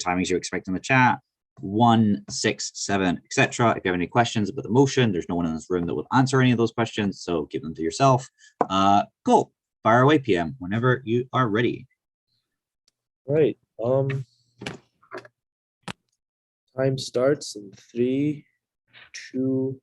timings you expect in the chat. 1, 6, 7, etc. If you have any questions about the motion, there's no one in this room that will answer any of those questions, so give them to yourself. Cool. Fire away, PM, whenever you are ready. Right. Time starts in 3, 2,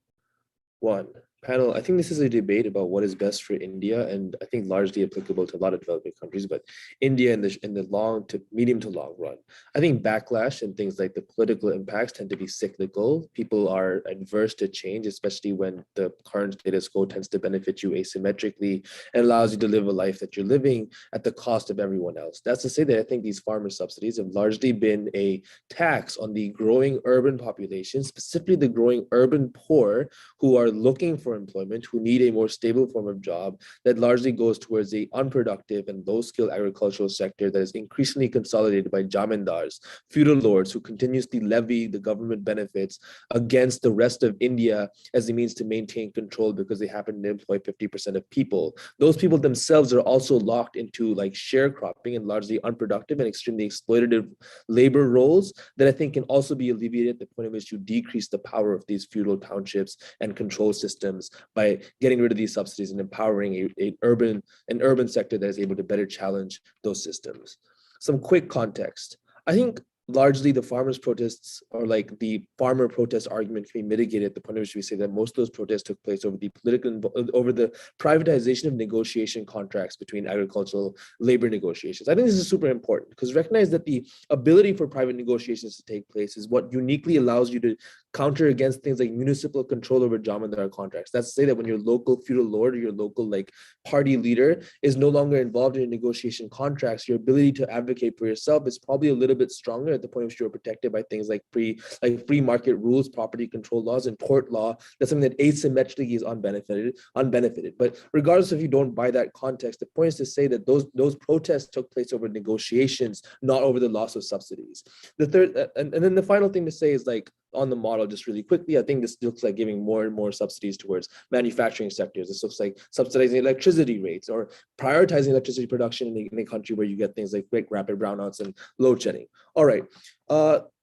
1. Panel, I think this is a debate about what is best for India, and I think largely applicable to a lot of developing countries, but India in the long to medium to long run. I think backlash and things like the political impacts tend to be cyclical. People are adverse to change, especially when the current status quo tends to benefit you asymmetrically and allows you to live a life that you're living at the cost of everyone else. That's to say that I think these farmer subsidies have largely been a tax on the growing urban population, specifically the growing urban poor who are looking for employment, who need a more stable form of job that largely goes towards a unproductive and low-skilled agricultural sector that is increasingly consolidated by jamindars, feudal lords who continuously levy the government benefits against the rest of India as a means to maintain control because they happen to employ 50% of people. Those people themselves are also locked into like sharecropping and largely unproductive and extremely exploitative labor roles that I think can also be alleviated at the point at which you decrease the power of these feudal townships and control systems by getting rid of these subsidies and empowering an urban sector that is able to better challenge those systems. Some quick context. I think largely the farmers' protests or like the farmer protest argument can be mitigated at the point at which we say that most of those protests took place over the privatization of negotiation contracts between agricultural labor negotiations. I think this is super important because recognize that the ability for private negotiations to take place is what uniquely allows you to counter against things like municipal control over jamindar contracts. That's to say that when your local feudal lord or your local like party leader is no longer involved in negotiation contracts, your ability to advocate for yourself is probably a little bit stronger at the point at which you're protected by things like free market rules, property control laws, and tort law. That's something that asymmetrically is unbenefited. But regardless if you don't buy that context, the point is to say that those protests took place over negotiations, not over the loss of subsidies. The third, and then the final thing to say is like on the model, just really quickly, I think this looks like giving more and more subsidies towards manufacturing sectors. This looks like subsidizing electricity rates or prioritizing electricity production in a country where you get things like quick, rapid brownouts and load shedding. All right.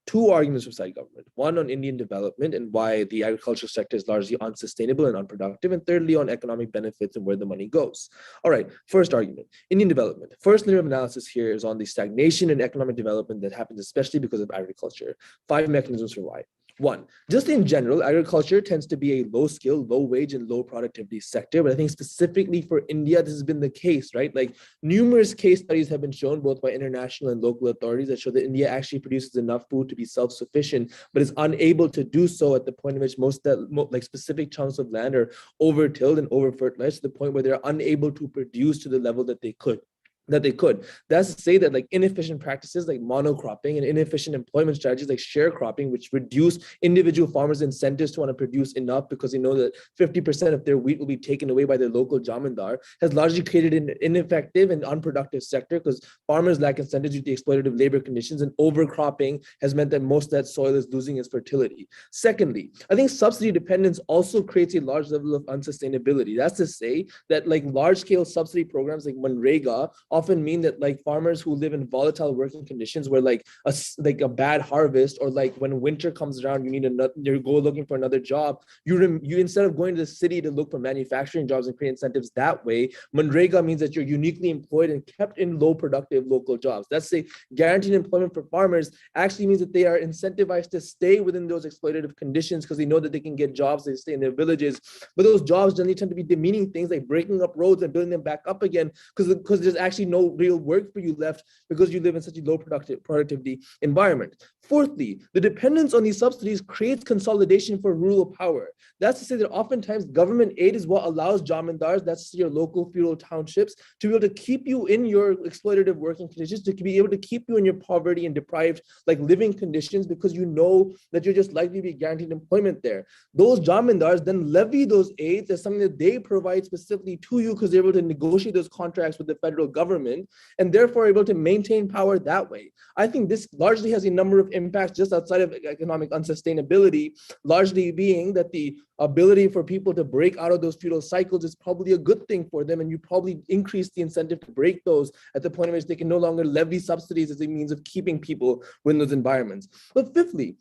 Two arguments from side government. One on Indian development and why the agricultural sector is largely unsustainable and unproductive. And thirdly, on economic benefits and where the money goes. All right, first argument, Indian development. First layer of analysis here is on the stagnation in economic development that happens especially because of agriculture. 5 mechanisms for why. One, just in general, agriculture tends to be a low skill, low wage, and low productivity sector. But I think specifically for India, this has been the case, right? Like numerous case studies have been shown both by international and local authorities that show that India actually produces enough food to be self-sufficient, but is unable to do so at the point in which like specific chunks of land are over-tilled and over-fertilized to the point where they're unable to produce to the level that they could. That's to say that like inefficient practices like monocropping and inefficient employment strategies like sharecropping, which reduce individual farmers' incentives to want to produce enough because they know that 50% of their wheat will be taken away by their local jamindar, has largely created an ineffective and unproductive sector because farmers lack incentives due to exploitative labor conditions, and overcropping has meant that most of that soil is losing its fertility. Secondly, I think subsidy dependence also creates a large level of unsustainability. That's to say that like large-scale subsidy programs like Manrega often mean that like farmers who live in volatile working conditions where like a bad harvest or like when winter comes around, you go looking for another job. You instead of going to the city to look for manufacturing jobs and create incentives that way, Manrega means that you're uniquely employed and kept in low productive local jobs. That's say guaranteed employment for farmers actually means that they are incentivized to stay within those exploitative conditions because they know that they can get jobs, they stay in their villages. But those jobs generally tend to be demeaning things like breaking up roads and building them back up again because there's actually no real work for you left because you live in such a low productivity environment. Fourthly, the dependence on these subsidies creates consolidation for rural power. That's to say that oftentimes government aid is what allows jamindars, that's your local feudal townships, to be able to keep you in your exploitative working conditions, to be able to keep you in your poverty and deprived like living conditions because you know that you're just likely to be guaranteed employment there. Those jamindars then levy those aids as something that they provide specifically to you because they're able to negotiate those contracts with the federal government government and therefore able to maintain power that way. I think this largely has a number of impacts just outside of economic unsustainability, largely being that the ability for people to break out of those feudal cycles is probably a good thing for them, and you probably increase the incentive to break those at the point at which they can no longer levy subsidies as a means of keeping people within those environments. But fifthly,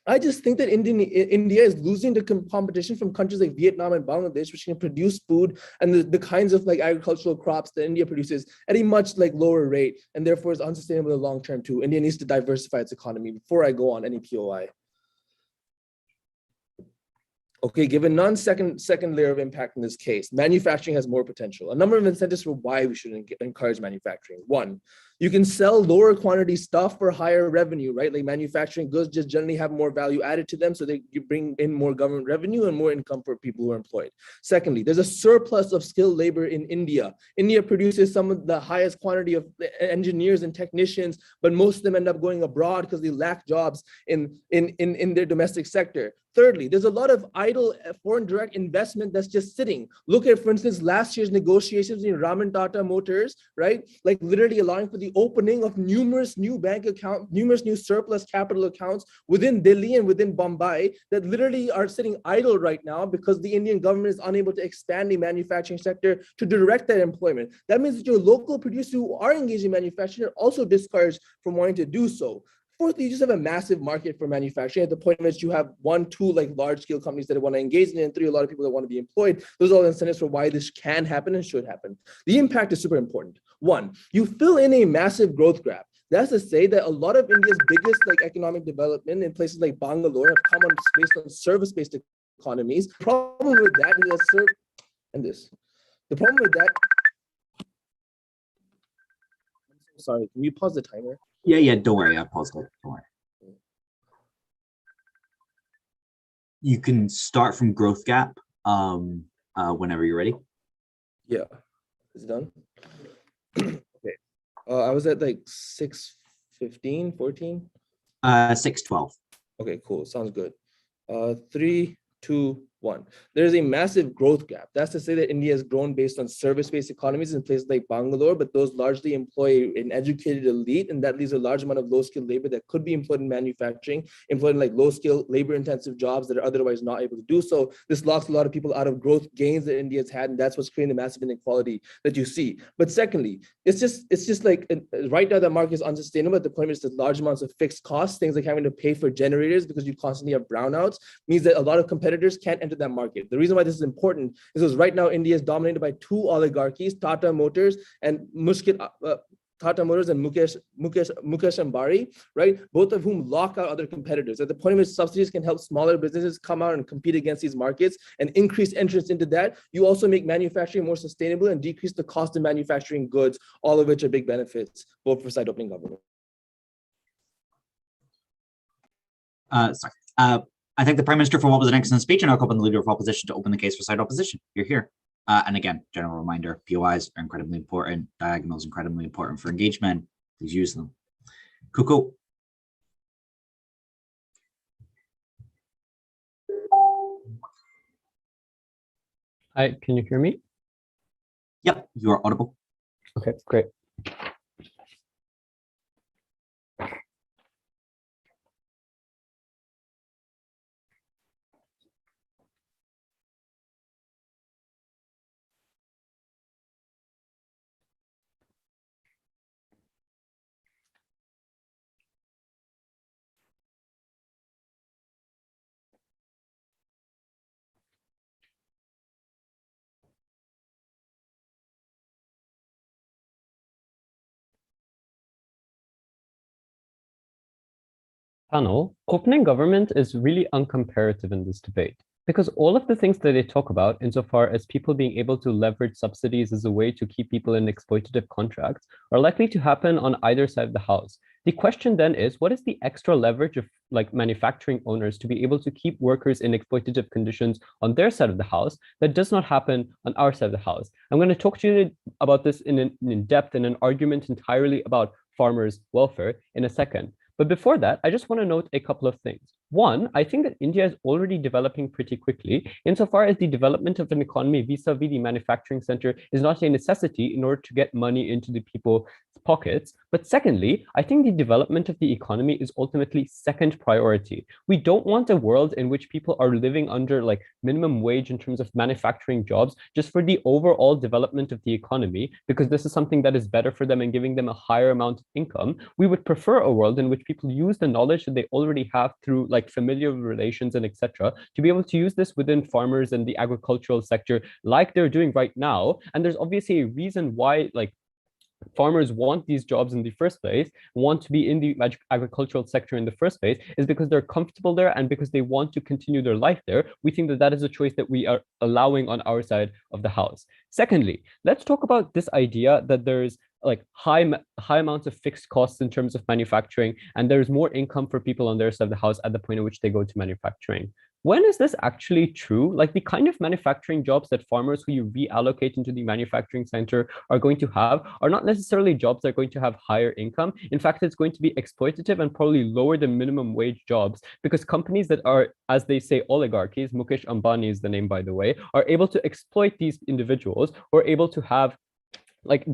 I just think that India is losing the competition from countries like Vietnam and Bangladesh, which can produce food and the kinds of like agricultural crops that India produces at a much like lower rate, and therefore is unsustainable in the long term too. India needs to diversify its economy before I go on any POI. Okay, given second layer of impact in this case, manufacturing has more potential. A number of incentives for why we should encourage manufacturing. One, you can sell lower quantity stuff for higher revenue, right? Like manufacturing goods just generally have more value added to them, so you bring in more government revenue and more income for people who are employed. Secondly, there's a surplus of skilled labor in India. India produces some of the highest quantity of engineers and technicians, but most of them end up going abroad because they lack jobs in their domestic sector. Thirdly, there's a lot of idle foreign direct investment that's just sitting. Look at, for instance, last year's negotiations between Raman Tata Motors, right? Like literally allowing for the opening of numerous new bank accounts, numerous new surplus capital accounts within Delhi and within Bombay that literally are sitting idle right now because the Indian government is unable to expand the manufacturing sector to direct that employment. That means that your local producers who are engaged in manufacturing are also discouraged from wanting to do so. Fourthly, you just have a massive market for manufacturing at the point in which you have 1, 2 like large scale companies that want to engage in it, and 3, a lot of people that want to be employed. Those are all incentives for why this can happen and should happen. The impact is super important. One, you fill in a massive growth gap. That's to say that a lot of India's biggest like economic development in places like Bangalore have come on based on service-based economies. The problem with that is the problem with that. I'm so sorry. Can you pause the timer? Yeah, don't worry, I paused it. Don't worry. You can start from growth gap whenever you're ready. Yeah, is it done? Okay. I was at like 6:15, 14. 6:12. Okay, cool. Sounds good. 3, 2, 1. There's a massive growth gap. That's to say that India has grown based on service-based economies in places like Bangalore, but those largely employ an educated elite, and that leaves a large amount of low-skilled labor that could be employed in manufacturing, employed in like low-skilled, labor-intensive jobs that are otherwise not able to do so. This locks a lot of people out of growth gains that India's had, and that's what's creating the massive inequality that you see. But secondly, it's just like right now that market is unsustainable at the point where it's large amounts of fixed costs, things like having to pay for generators because you constantly have brownouts, means that a lot of competitors can't enter that market. The reason why this is important is because right now India is dominated by 2 oligarchies, Tata Motors and Mukesh Ambani, right? Both of whom lock out other competitors. At the point in which subsidies can help smaller businesses come out and compete against these markets and increase entrance into that, you also make manufacturing more sustainable and decrease the cost of manufacturing goods, all of which are big benefits, both for side opening government. I thank the Prime Minister for what was an excellent speech, and I'll call upon the Leader of Opposition to open the case for side opposition. You're here. And again, general reminder, POIs are incredibly important. Diagonals incredibly important for engagement. Please use them. Cool. Hi, can you hear me? Yep, you are audible. Okay, great. Panel, opening government is really uncomparative in this debate because all of the things that they talk about, insofar as people being able to leverage subsidies as a way to keep people in exploitative contracts, are likely to happen on either side of the house. The question then is, what is the extra leverage of like manufacturing owners to be able to keep workers in exploitative conditions on their side of the house that does not happen on our side of the house? I'm going to talk to you about this in depth in an argument entirely about farmers' welfare in a second. But before that, I just want to note a couple of things. One, I think that India is already developing pretty quickly insofar as the development of an economy vis-a-vis the manufacturing center is not a necessity in order to get money into the people's pockets. But secondly, I think the development of the economy is ultimately second priority. We don't want a world in which people are living under like minimum wage in terms of manufacturing jobs just for the overall development of the economy, because this is something that is better for them and giving them a higher amount of income. We would prefer a world in which people use the knowledge that they already have through like familiar relations and etc. to be able to use this within farmers and the agricultural sector like they're doing right now. And there's obviously a reason why like farmers want these jobs in the first place, want to be in the agricultural sector in the first place, is because they're comfortable there and because they want to continue their life there. We think that that is a choice that we are allowing on our side of the house. Secondly, let's talk about this idea that there's like high amounts of fixed costs in terms of manufacturing, and there's more income for people on their side of the house at the point at which they go to manufacturing. When is this actually true? Like the kind of manufacturing jobs that farmers who you reallocate into the manufacturing center are going to have are not necessarily jobs that are going to have higher income. In fact, it's going to be exploitative and probably lower than minimum wage jobs, because companies that are, as they say, oligarchies, Mukesh Ambani is the name, by the way, are able to exploit these individuals who are able to have like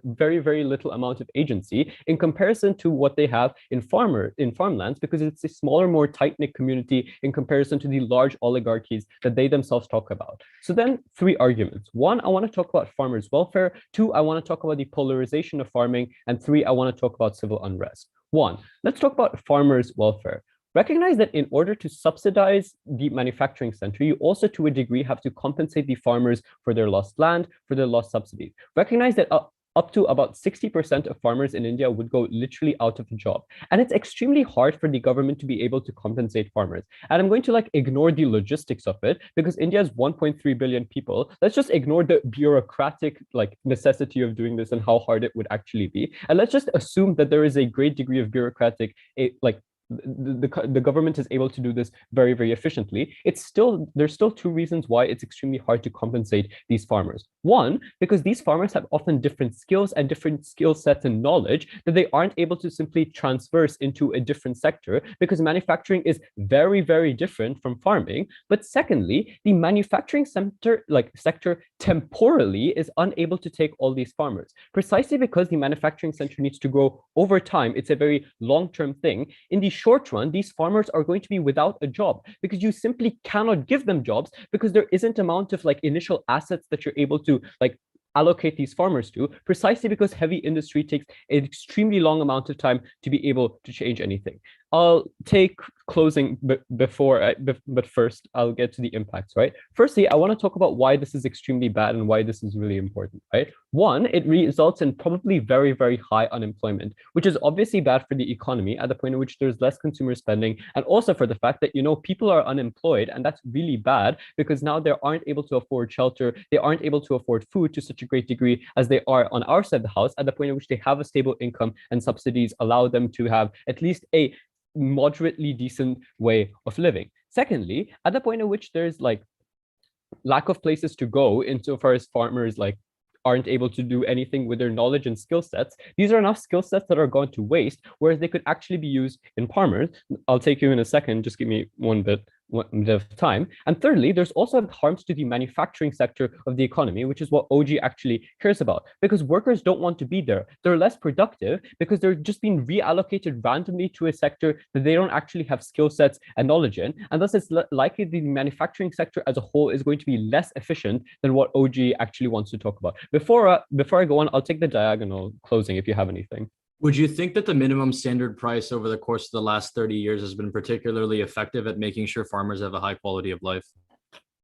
very little amount of agency in comparison to what they have in farmlands, because it's a smaller, more tight-knit community in comparison to the large oligarchies that they themselves talk about. So then three arguments. One, I want to talk about farmers' welfare. Two, I want to talk about the polarization of farming. And three, I want to talk about civil unrest. One, let's talk about farmers' welfare. Recognize that in order to subsidize the manufacturing center, you also, to a degree, have to compensate the farmers for their lost land, for their lost subsidies. Recognize that up to about 60% of farmers in India would go literally out of a job. And it's extremely hard for the government to be able to compensate farmers. And I'm going to like ignore the logistics of it, because India is 1.3 billion people. Let's just ignore the bureaucratic like necessity of doing this and how hard it would actually be. And let's just assume that there is a great degree of bureaucratic like the government is able to do this very efficiently. There's still two reasons why it's extremely hard to compensate these farmers. One, because these farmers have often different skills and different skill sets and knowledge that they aren't able to simply transverse into a different sector, because manufacturing is very different from farming. But secondly, the manufacturing sector temporally is unable to take all these farmers, precisely because the manufacturing sector needs to grow over time. It's a very long-term thing. In the short run, these farmers are going to be without a job, because you simply cannot give them jobs, because there isn't amount of like initial assets that you're able to like allocate these farmers to, precisely because heavy industry takes an extremely long amount of time to be able to change anything. I'll take closing but first I'll get to the impacts, right? Firstly, I want to talk about why this is extremely bad and why this is really important, right? One, it results in probably very high unemployment, which is obviously bad for the economy at the point at which there's less consumer spending, and also for the fact that, you know, people are unemployed, and that's really bad because now they aren't able to afford shelter, they aren't able to afford food to such a great degree as they are on our side of the house, at the point at which they have a stable income and subsidies allow them to have at least a moderately decent way of living. Secondly, at the point at which there's like lack of places to go insofar as farmers like aren't able to do anything with their knowledge and skill sets, these are enough skill sets that are going to waste, whereas they could actually be used in farmers. I'll take you in a second, just give me one bit of time. And thirdly, there's also harms to the manufacturing sector of the economy, which is what OG actually cares about, because workers don't want to be there. They're less productive because they're just being reallocated randomly to a sector that they don't actually have skill sets and knowledge in. And thus it's likely the manufacturing sector as a whole is going to be less efficient than what OG actually wants to talk about. Before I go on, I'll take the diagonal closing if you have anything. Would you think that the minimum standard price over the course of the last 30 years has been particularly effective at making sure farmers have a high quality of life?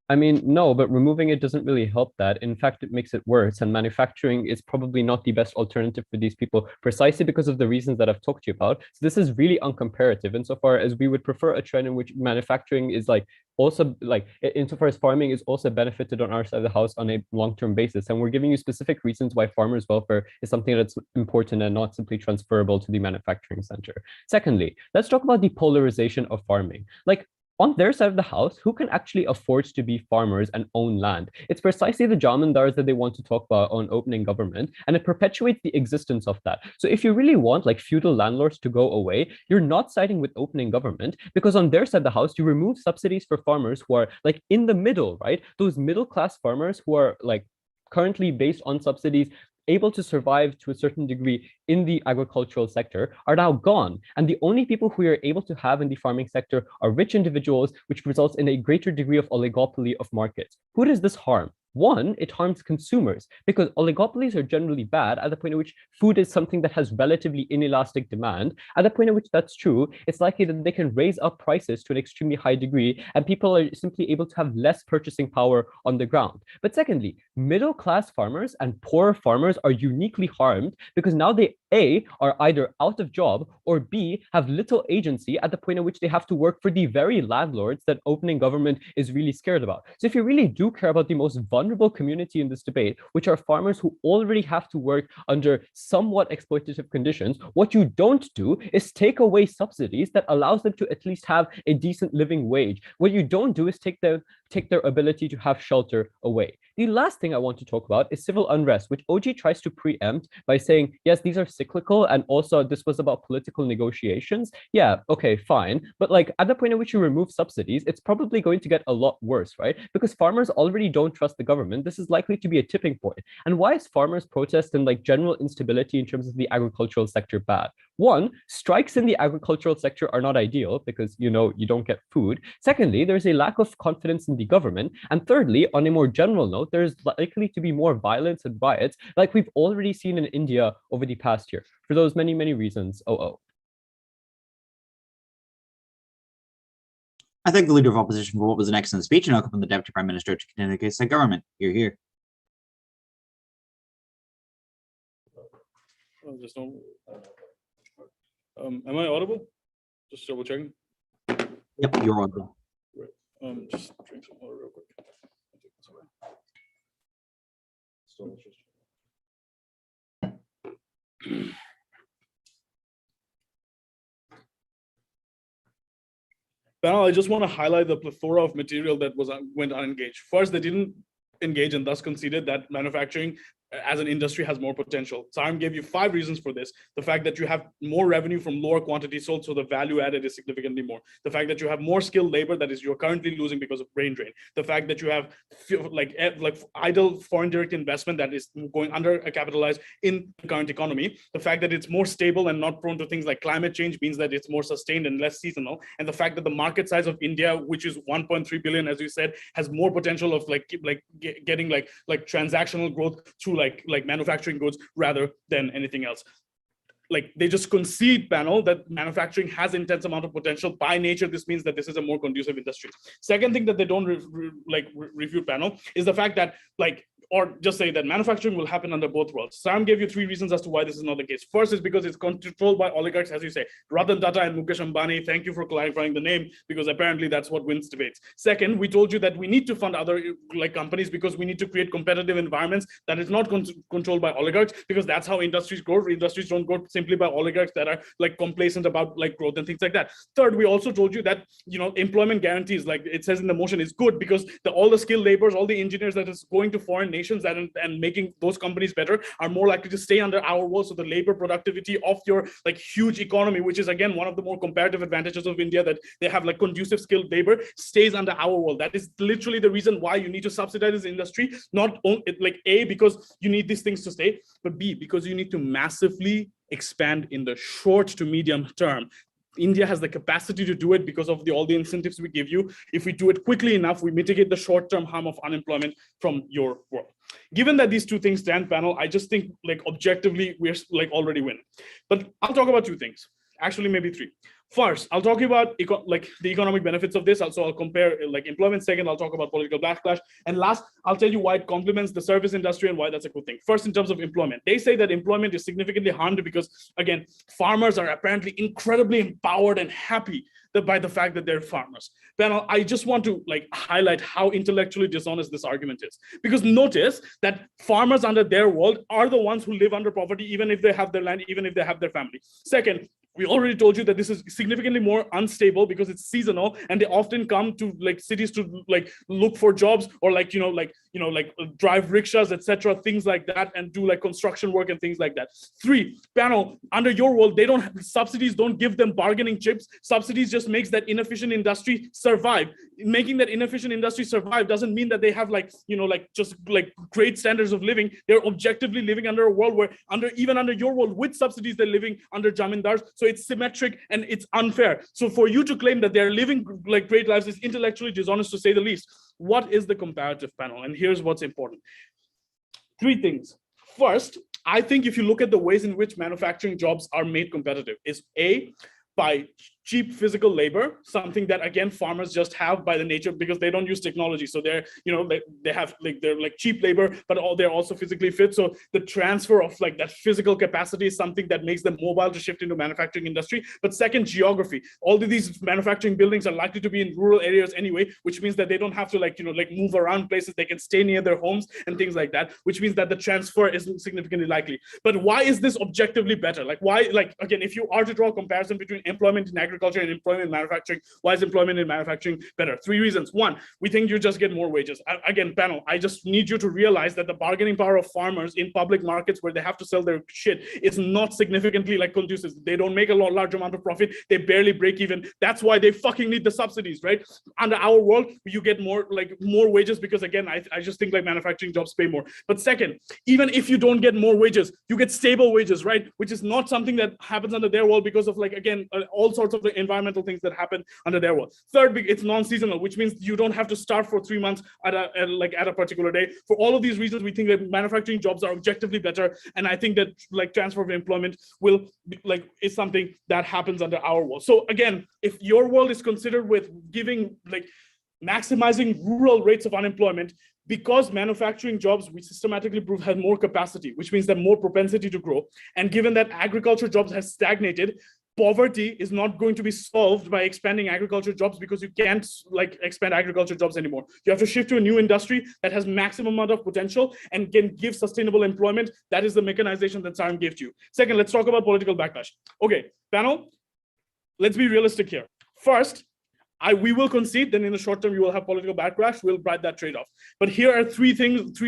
I mean, no, but removing it doesn't really help that. In fact, it makes it worse. And manufacturing is probably not the best alternative for these people, precisely because of the reasons that I've talked to you about. So this is really uncomparative insofar as we would prefer a trend in which manufacturing is like also like insofar as farming is also benefited on our side of the house on a long-term basis. And we're giving you specific reasons why farmers' welfare is something that's important and not simply transferable to the manufacturing center. Secondly, let's talk about the polarization of farming. Like, on their side of the house, who can actually afford to be farmers and own land? It's precisely the jamandars that they want to talk about on opening government, and it perpetuates the existence of that. So if you really want like feudal landlords to go away, you're not siding with opening government, because on their side of the house, you remove subsidies for farmers who are like in the middle, right? Those middle class farmers who are like currently based on subsidies able to survive to a certain degree in the agricultural sector are now gone. And the only people who are able to have in the farming sector are rich individuals, which results in a greater degree of oligopoly of markets. Who does this harm? One, it harms consumers because oligopolies are generally bad at the point at which food is something that has relatively inelastic demand. At the point at which that's true, it's likely that they can raise up prices to an extremely high degree and people are simply able to have less purchasing power on the ground. But secondly, middle class farmers and poorer farmers are uniquely harmed because now they A, are either out of job or B, have little agency at the point at which they have to work for the very landlords that opening government is really scared about. So if you really do care about the most vulnerable community in this debate, which are farmers who already have to work under somewhat exploitative conditions, what you don't do is take away subsidies that allows them to at least have a decent living wage. What you don't do is take their ability to have shelter away. The last thing I want to talk about is civil unrest, which OG tries to preempt by saying, yes, these are cyclical, and also this was about political negotiations. Yeah, okay, fine. But like at the point at which you remove subsidies, it's probably going to get a lot worse, right? Because farmers already don't trust the government. This is likely to be a tipping point. And why is farmers' protest and like general instability in terms of the agricultural sector bad? One, strikes in the agricultural sector are not ideal because, you know, you don't get food. Secondly, there's a lack of confidence in the government. And thirdly, on a more general note, there's likely to be more violence and riots like we've already seen in India over the past year. For those many, many reasons, I thank the Leader of Opposition for what was an excellent speech, and welcome the Deputy Prime Minister to continue the case of government. Here. Just don't. Am I audible? Just double checking. Yep, you're audible. Right. Just drink some water real quick. Panel, I just want to highlight the plethora of material that went unengaged. First, they didn't engage and thus conceded that manufacturing as an industry has more potential. Sarim gave you 5 reasons for this. The fact that you have more revenue from lower quantity sold, so the value added is significantly more. The fact that you have more skilled labor that is you're currently losing because of brain drain. The fact that you have like idle foreign direct investment that is going undercapitalized in the current economy. The fact that it's more stable and not prone to things like climate change means that it's more sustained and less seasonal. And the fact that the market size of India, which is 1.3 billion, as you said, has more potential of getting transactional growth through like manufacturing goods rather than anything else. Like they just concede, panel, that manufacturing has intense amount of potential. By nature, this means that this is a more conducive industry. Second thing that they don't refute, panel, is the fact that or just say that manufacturing will happen under both worlds. Sam gave you 3 reasons as to why this is not the case. First is because it's controlled by oligarchs, as you say. Ratan Tata and Mukesh Ambani, thank you for clarifying the name, because apparently that's what wins debates. Second, we told you that we need to fund other companies because we need to create competitive environments that is not controlled by oligarchs, because that's how industries grow. Industries don't grow simply by oligarchs that are complacent about growth and things like that. Third, we also told you that employment guarantees, like it says in the motion, is good because all the skilled laborers, all the engineers that is going to foreign nations and making those companies better are more likely to stay under our walls. So the labor productivity of your huge economy, which is again one of the more comparative advantages of India, that they have conducive skilled labor, stays under our wall. That is literally the reason why you need to subsidize this industry, not only A, because you need these things to stay, but B, because you need to massively expand in the short to medium term. India has the capacity to do it because of all the incentives we give you. If we do it quickly enough, we mitigate the short-term harm of unemployment from your world. Given that these 2 things stand, panel, I just think objectively we're already winning. But I'll talk about 2 things, actually maybe 3. First, I'll talk about the economic benefits of this. Also, I'll compare employment. Second, I'll talk about political backlash. And last, I'll tell you why it complements the service industry and why that's a good thing. First, in terms of employment, they say that employment is significantly harmed because, again, farmers are apparently incredibly empowered and happy by the fact that they're farmers. Panel, I just want to highlight how intellectually dishonest this argument is. Because notice that farmers under their world are the ones who live under poverty, even if they have their land, even if they have their family. Second, We already told you that this is significantly more unstable because it's seasonal, and they often come to like cities to like look for jobs or like drive rickshaws, etc., things like that, and do like construction work and things like that. 3, panel, under your world, they don't have, subsidies don't give them bargaining chips. Subsidies just makes that inefficient industry survive. Making that inefficient industry survive doesn't mean that they have just great standards of living. They're objectively living under a world where even under your world with subsidies, they're living under jamindars. So it's symmetric and it's unfair. So for you to claim that they're living like great lives is intellectually dishonest, to say the least. What is the comparative, panel? And here's what's important. 3 things. First, I think if you look at the ways in which manufacturing jobs are made competitive, is A, by cheap physical labor, something that again farmers just have by the nature because they don't use technology. So they're they're cheap labor, but they're also physically fit. So the transfer of like that physical capacity is something that makes them mobile to shift into manufacturing industry. But second, geography. All of these manufacturing buildings are likely to be in rural areas anyway, which means that they don't have to move around places. They can stay near their homes and things like that, which means that the transfer isn't significantly likely. But why is this objectively better? Again, if you are to draw a comparison between employment in agriculture and employment in manufacturing, why is employment in manufacturing better? 3 reasons. 1, we think you just get more wages. Again, panel, I just need you to realize that the bargaining power of farmers in public markets where they have to sell their shit is not significantly conducive. They don't make a large amount of profit. They barely break even. That's why they fucking need the subsidies, right? Under our world, you get more wages because again, I just think like manufacturing jobs pay more. But second, even if you don't get more wages, you get stable wages, right? Which is not something that happens under their world because of all sorts of environmental things that happen under their world. Third, it's non-seasonal, which means you don't have to start for 3 months at a particular day. For all of these reasons, we think that manufacturing jobs are objectively better, and I think that transfer of employment is something that happens under our world. So again, if your world is considered with giving maximizing rural rates of unemployment, because manufacturing jobs, we systematically prove, have more capacity, which means that more propensity to grow. And given that agriculture jobs has stagnated, poverty is not going to be solved by expanding agriculture jobs because you can't expand agriculture jobs anymore. You have to shift to a new industry that has maximum amount of potential and can give sustainable employment. That is the mechanization that Saram gave to you. Second, let's talk about political backlash. Okay, panel, let's be realistic here. First, we will concede, then in the short term, you will have political backlash. We'll ride that trade-off. But here are 3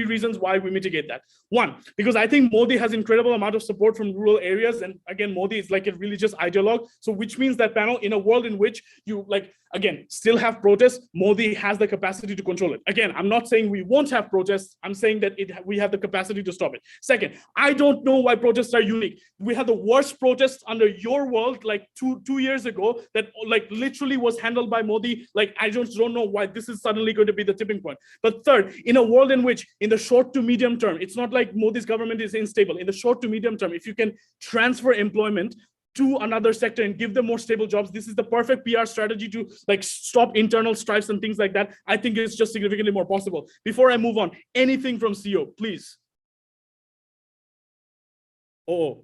reasons why we mitigate that. 1, because I think Modi has incredible amount of support from rural areas. And again, Modi is like a religious ideologue. So which means that, panel, in a world in which you again, still have protests, Modi has the capacity to control it. Again, I'm not saying we won't have protests. I'm saying that we have the capacity to stop it. Second, I don't know why protests are unique. We had the worst protests under your world two years ago that literally was handled by Modi. I just don't know why this is suddenly going to be the tipping point. But third, in a world in which in the short to medium term, it's not like Modi's government is unstable. In the short to medium term, if you can transfer employment to another sector and give them more stable jobs, this is the perfect PR strategy to stop internal strifes and things like that. I think it's just significantly more possible. Before I move on, anything from CEO, please. Oh.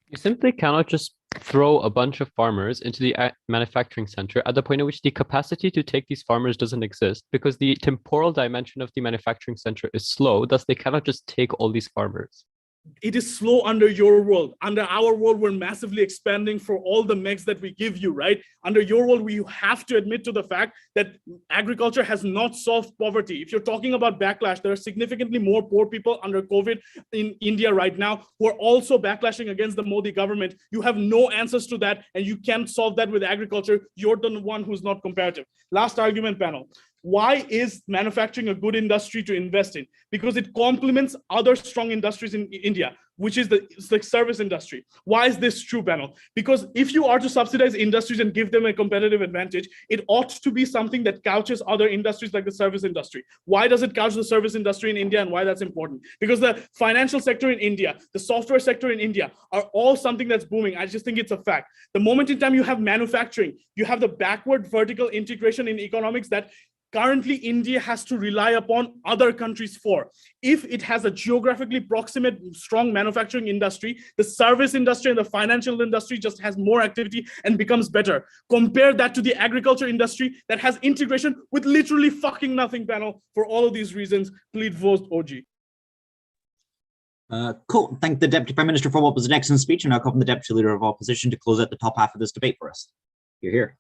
You simply cannot just throw a bunch of farmers into the manufacturing center at the point at which the capacity to take these farmers doesn't exist, because the temporal dimension of the manufacturing center is slow. Thus, they cannot just take all these farmers. It is slow under your world. Under our world, we're massively expanding for all the megs that we give you, right? Under your world, we have to admit to the fact that agriculture has not solved poverty. If you're talking about backlash, there are significantly more poor people under COVID in India right now who are also backlashing against the Modi government. You have no answers to that, and you can't solve that with agriculture. You're the one who's not comparative. Last argument, panel. Why is manufacturing a good industry to invest in? Because it complements other strong industries in India, which is the service industry. Why is this true, panel? Because if you are to subsidize industries and give them a competitive advantage, it ought to be something that couches other industries like the service industry. Why does it couch the service industry in India, and why that's important? Because the financial sector in India, the software sector in India are all something that's booming. I just think it's a fact. The moment in time you have manufacturing, you have the backward vertical integration in economics that currently India has to rely upon other countries for. If it has a geographically proximate, strong manufacturing industry, the service industry and the financial industry just has more activity and becomes better. Compare that to the agriculture industry that has integration with literally fucking nothing, panel. For all of these reasons, please vote OG. Cool. Thank the Deputy Prime Minister for what was an excellent speech, and now call from the Deputy Leader of Opposition to close out the top half of this debate for us. You're here.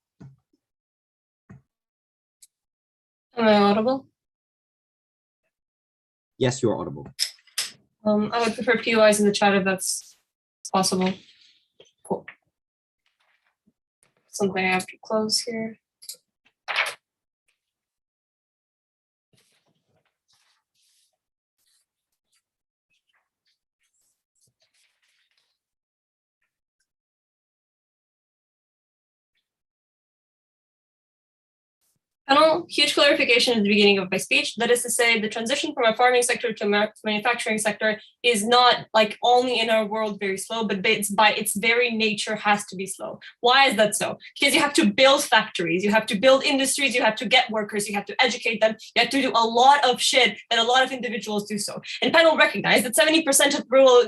Am I audible? Yes, you are audible. I would prefer POIs in the chat if that's possible. Cool. Something I have to close here. Panel, huge clarification at the beginning of my speech. That is to say, the transition from a farming sector to a manufacturing sector is not like only in our world very slow, but it's by its very nature has to be slow. Why is that so? Because you have to build factories, you have to build industries, you have to get workers, you have to educate them, you have to do a lot of shit, and a lot of individuals do so. And panel recognize that 70% of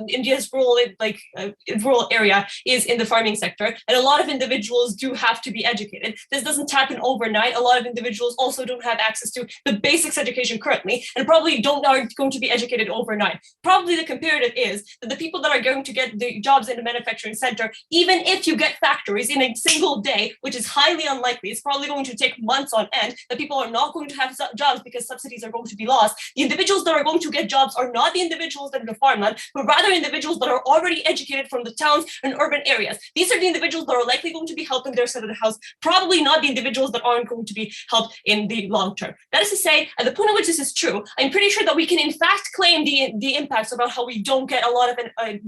India's rural area is in the farming sector, and a lot of individuals do have to be educated. This doesn't happen overnight. A lot of individuals also don't have access to the basics education currently, and probably aren't going to be educated overnight. Probably the comparative is that the people that are going to get the jobs in the manufacturing sector, even if you get factories in a single day, which is highly unlikely, it's probably going to take months on end, that people are not going to have jobs because subsidies are going to be lost. The individuals that are going to get jobs are not the individuals that are in the farmland, but rather individuals that are already educated from the towns and urban areas. These are the individuals that are likely going to be helped in their side of the house, probably not the individuals that aren't going to be helped in the long term. That is to say, at the point at which this is true, I'm pretty sure that we can in fact claim the impacts about how we don't get a lot of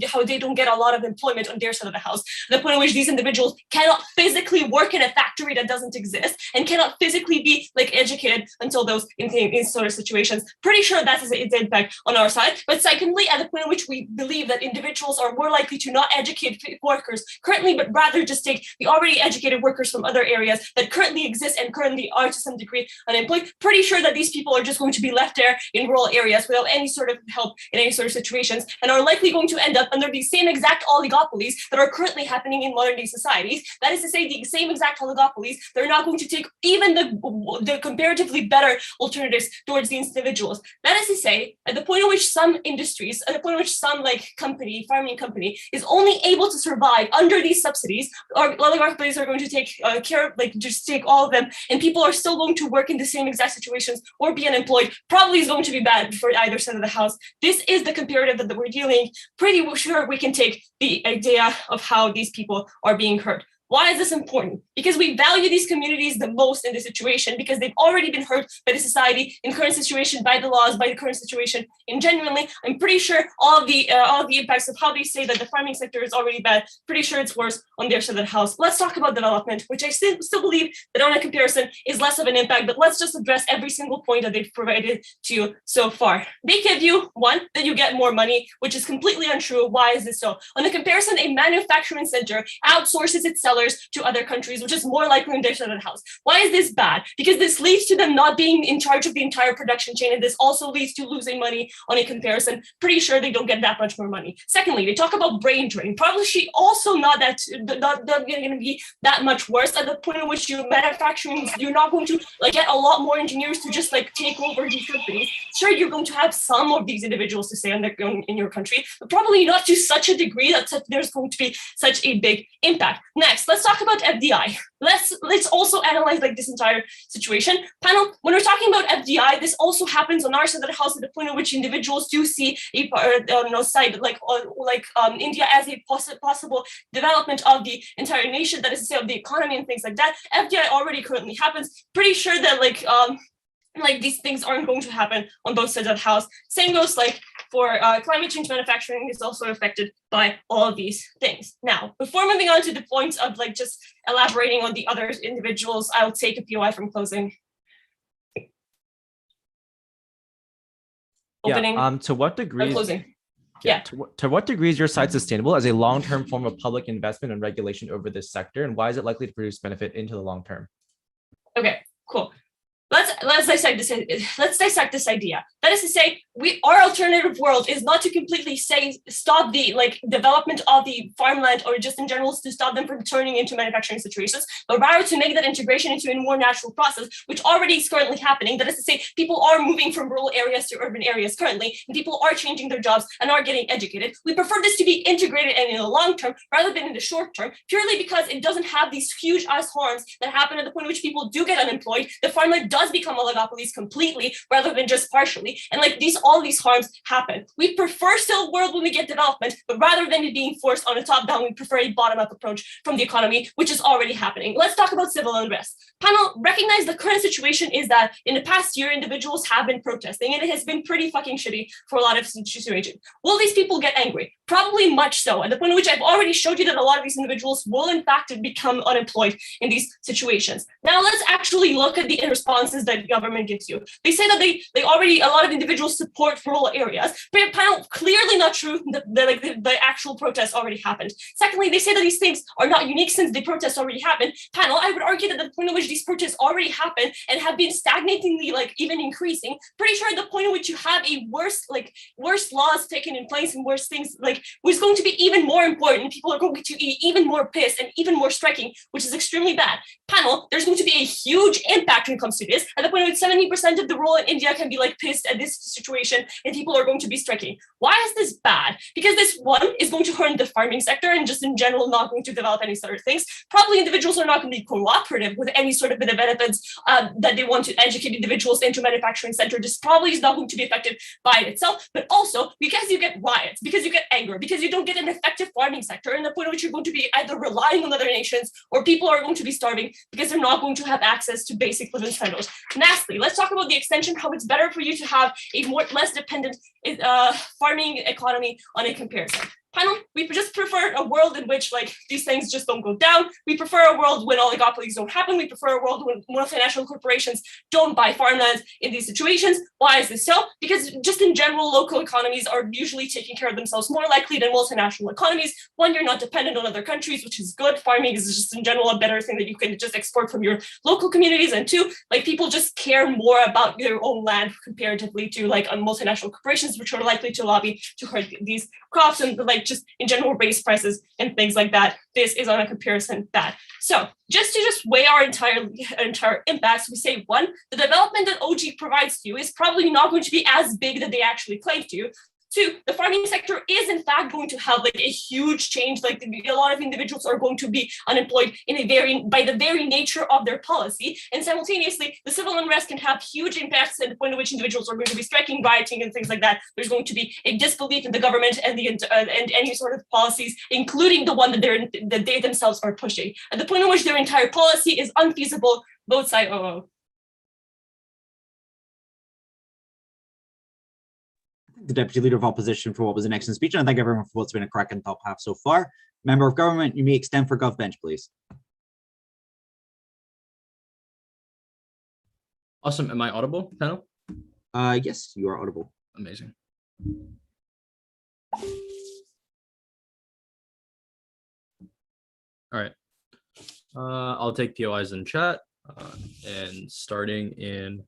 how they don't get a lot of employment on their side of the house. The point at which these individuals cannot physically work in a factory that doesn't exist and cannot physically be like educated until those in sort of situations. Pretty sure that is its impact on our side. But secondly, at the point at which we believe that individuals are more likely to not educate workers currently, but rather just take the already educated workers from other areas that currently exist and currently are to some degree unemployed, pretty sure that these people are just going to be left there in rural areas without any sort of help in any sort of situations, and are likely going to end up under the same exact oligopolies that are currently happening in modern day societies. That is to say, the same exact oligopolies, they're not going to take even the comparatively better alternatives towards these individuals. That is to say, at the point at which some industries, at the point at which some farming company is only able to survive under these subsidies, or oligopolies are going to take care, just take all of them, and people are still going to work in the same exact situations or be unemployed, probably is going to be bad for either side of the house. This is the comparative that we're dealing. Pretty sure we can take the idea of how these people are being hurt. Why is this important? Because we value these communities the most in this situation, because they've already been hurt by the society, in current situation, by the laws, by the current situation. And genuinely, I'm pretty sure all of the impacts of how they say that the farming sector is already bad, pretty sure it's worse on their side of the house. Let's talk about development, which I still believe that on a comparison is less of an impact, but let's just address every single point that they've provided to you so far. They give you, one, that you get more money, which is completely untrue. Why is this so? On the comparison, a manufacturing center outsources its sellers to other countries, which is more likely in their side of the house. Why is this bad? Because this leads to them not being in charge of the entire production chain, and this also leads to losing money on a comparison. Pretty sure they don't get that much more money. Secondly, they talk about brain drain. Probably also not going to be that much worse. At the point at which you're manufacturing, you're not going to get a lot more engineers to just take over these companies. Sure, you're going to have some of these individuals to stay in your country, but probably not to such a degree that there's going to be such a big impact. Next, let's talk about FDI. Let's also analyze this entire situation. Panel, when we're talking about FDI, this also happens on our side of the house at the point at which individuals do see a side India as a possible development of the entire nation, that is to say of the economy and things like that. FDI already currently happens. Pretty sure that these things aren't going to happen on both sides of the house. Same goes for climate change. Manufacturing is also affected by all of these things. Now, before moving on to the points of just elaborating on the other individuals, I'll take a POI from closing. Opening. Yeah. To what degree? Closing. Yeah. To what degree is your site sustainable as a long-term form of public investment and regulation over this sector, and why is it likely to produce benefit into the long term? Okay. Cool. Let's let's dissect this idea. That is to say, our alternative world is not to completely stop the development of the farmland, or just in general to stop them from turning into manufacturing situations, but rather to make that integration into a more natural process, which already is currently happening. That is to say, people are moving from rural areas to urban areas currently, and people are changing their jobs and are getting educated. We prefer this to be integrated and in the long term rather than in the short term, purely because it doesn't have these huge ass harms that happen at the point at which people do get unemployed. The farmland does become oligopolies completely rather than just partially, and all these harms happen. We prefer still a world when we get development, but rather than it being forced on a top down, we prefer a bottom up approach from the economy, which is already happening. Let's talk about civil unrest. Panel, recognize the current situation is that in the past year, individuals have been protesting, and it has been pretty fucking shitty for a lot of situations. Will these people get angry? Probably much so, at the point at which I've already showed you that a lot of these individuals will in fact become unemployed in these situations. Now let's actually look at the responses that government gives you. They say that they already, a lot of individuals support rural areas, but panel, clearly not true. The actual protests already happened. Secondly, they say that these things are not unique since the protests already happened. Panel, I would argue that the point at which these protests already happened and have been stagnatingly even increasing, pretty sure at the point at which you have a worse laws taken in place and worse things which is going to be even more important. People are going to be even more pissed and even more striking, which is extremely bad. Panel, there's going to be a huge impact when it comes to this. At the point at which 70% of the rural in India can be pissed at this situation, and people are going to be striking. Why is this bad? Because this one is going to hurt the farming sector and just in general not going to develop any sort of things. Probably individuals are not going to be cooperative with any sort of the benefits that they want to educate individuals into manufacturing sector. This probably is not going to be effective by itself, but also because you get riots, because you get anger, because you don't get an effective farming sector, and the point at which you're going to be either relying on other nations or people are going to be starving because they're not going to have access to basic living standards. Lastly, let's talk about the extension, how it's better for you to have a less dependent farming economy on a comparison. Panel, we just prefer a world in which these things just don't go down. We prefer a world when oligopolies don't happen. We prefer a world when multinational corporations don't buy farmland in these situations. Why is this so? Because just in general, local economies are usually taking care of themselves more likely than multinational economies. One, you're not dependent on other countries, which is good. Farming is just in general a better thing that you can just export from your local communities. And two, people just care more about their own land comparatively to multinational corporations, which are likely to lobby to hurt these crops and just in general raise prices and things like that. This is on a comparison bad. So just to weigh our entire impacts, we say one, the development that OG provides to you is probably not going to be as big that they actually claim to you. Two, the farming sector is in fact going to have a huge change. A lot of individuals are going to be unemployed by the very nature of their policy. And simultaneously, the civil unrest can have huge impacts at the point at which individuals are going to be striking, rioting, and things like that. There's going to be a disbelief in the government and and any sort of policies, including the one that they themselves are pushing. At the point at which their entire policy is unfeasible, both sides. The Deputy Leader of Opposition for what was an excellent speech, and I thank everyone for what's been a cracking top half so far. Member of Government, you may extend for Gov Bench, please. Awesome. Am I audible, panel? Yes, you are audible. Amazing. All right. I'll take POIs in chat and starting in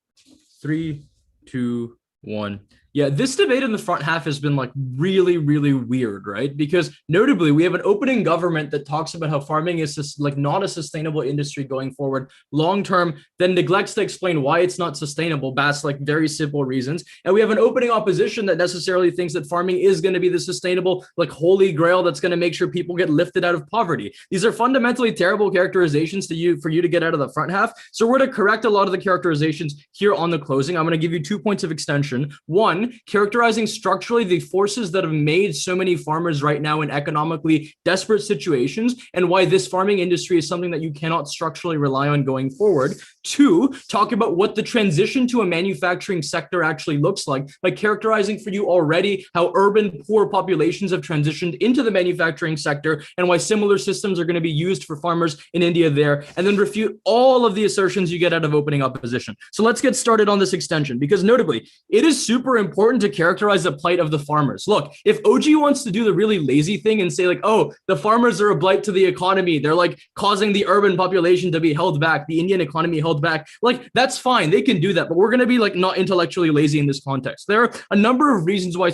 3, 2, 1. Yeah, this debate in the front half has been really, really weird, right? Because notably, we have an opening government that talks about how farming is just not a sustainable industry going forward long term, then neglects to explain why it's not sustainable. That's very simple reasons. And we have an opening opposition that necessarily thinks that farming is going to be the sustainable holy grail that's going to make sure people get lifted out of poverty. These are fundamentally terrible characterizations for you to get out of the front half. So we're going to correct a lot of the characterizations here on the closing. I'm going to give you 2 points of extension. One, characterizing structurally the forces that have made so many farmers right now in economically desperate situations and why this farming industry is something that you cannot structurally rely on going forward. Two, talk about what the transition to a manufacturing sector actually looks like by characterizing for you already how urban poor populations have transitioned into the manufacturing sector and why similar systems are going to be used for farmers in India there, and then refute all of the assertions you get out of opening opposition. So let's get started on this extension, because notably, it is super important important to characterize the plight of the farmers. Look, if OG wants to do the really lazy thing and say like, oh, the farmers are a blight to the economy, they're like causing the urban population to be held back, the Indian economy held back, like that's fine, they can do that, but we're going to be like not intellectually lazy in this context. There are a number of reasons why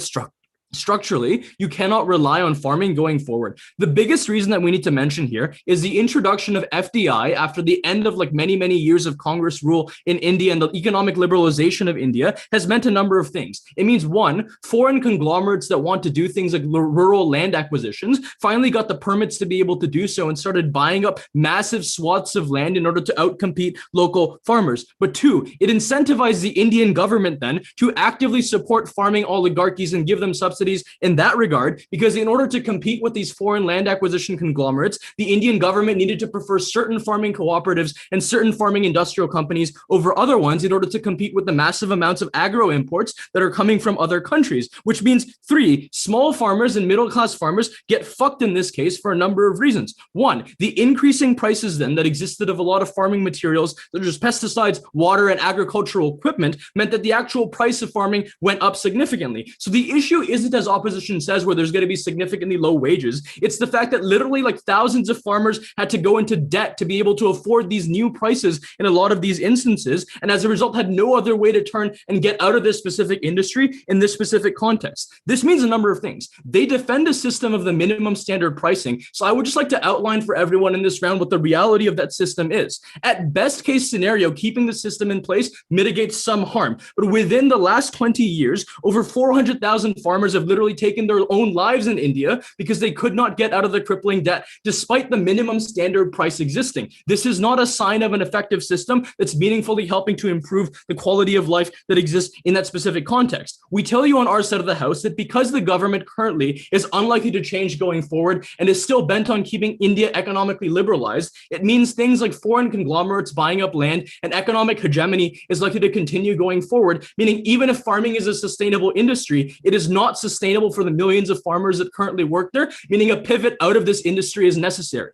structurally, you cannot rely on farming going forward. The biggest reason that we need to mention here is the introduction of FDI after the end of like many, many years of Congress rule in India, and the economic liberalization of India has meant a number of things. It means one, foreign conglomerates that want to do things like rural land acquisitions finally got the permits to be able to do so and started buying up massive swaths of land in order to outcompete local farmers. But two, it incentivized the Indian government then to actively support farming oligarchies and give them subsidies in that regard, because in order to compete with these foreign land acquisition conglomerates, the Indian government needed to prefer certain farming cooperatives and certain farming industrial companies over other ones in order to compete with the massive amounts of agro imports that are coming from other countries, which means three, small farmers and middle-class farmers get fucked in this case for a number of reasons. One, the increasing prices then that existed of a lot of farming materials, such as pesticides, water, and agricultural equipment, meant that the actual price of farming went up significantly. So the issue isn't, as opposition says, where there's going to be significantly low wages. It's the fact that literally like thousands of farmers had to go into debt to be able to afford these new prices in a lot of these instances, and as a result had no other way to turn and get out of this specific industry in this specific context. This means a number of things. They defend a system of the minimum standard pricing. So I would just like to outline for everyone in this round what the reality of that system is. At best case scenario, keeping the system in place mitigates some harm. But within the last 20 years, over 400,000 farmers have literally taken their own lives in India because they could not get out of the crippling debt despite the minimum standard price existing. This is not a sign of an effective system that's meaningfully helping to improve the quality of life that exists in that specific context. We tell you on our side of the house that because the government currently is unlikely to change going forward and is still bent on keeping India economically liberalized, it means things like foreign conglomerates buying up land and economic hegemony is likely to continue going forward, meaning even if farming is a sustainable industry, it is not sustainable for the millions of farmers that currently work there, meaning a pivot out of this industry is necessary.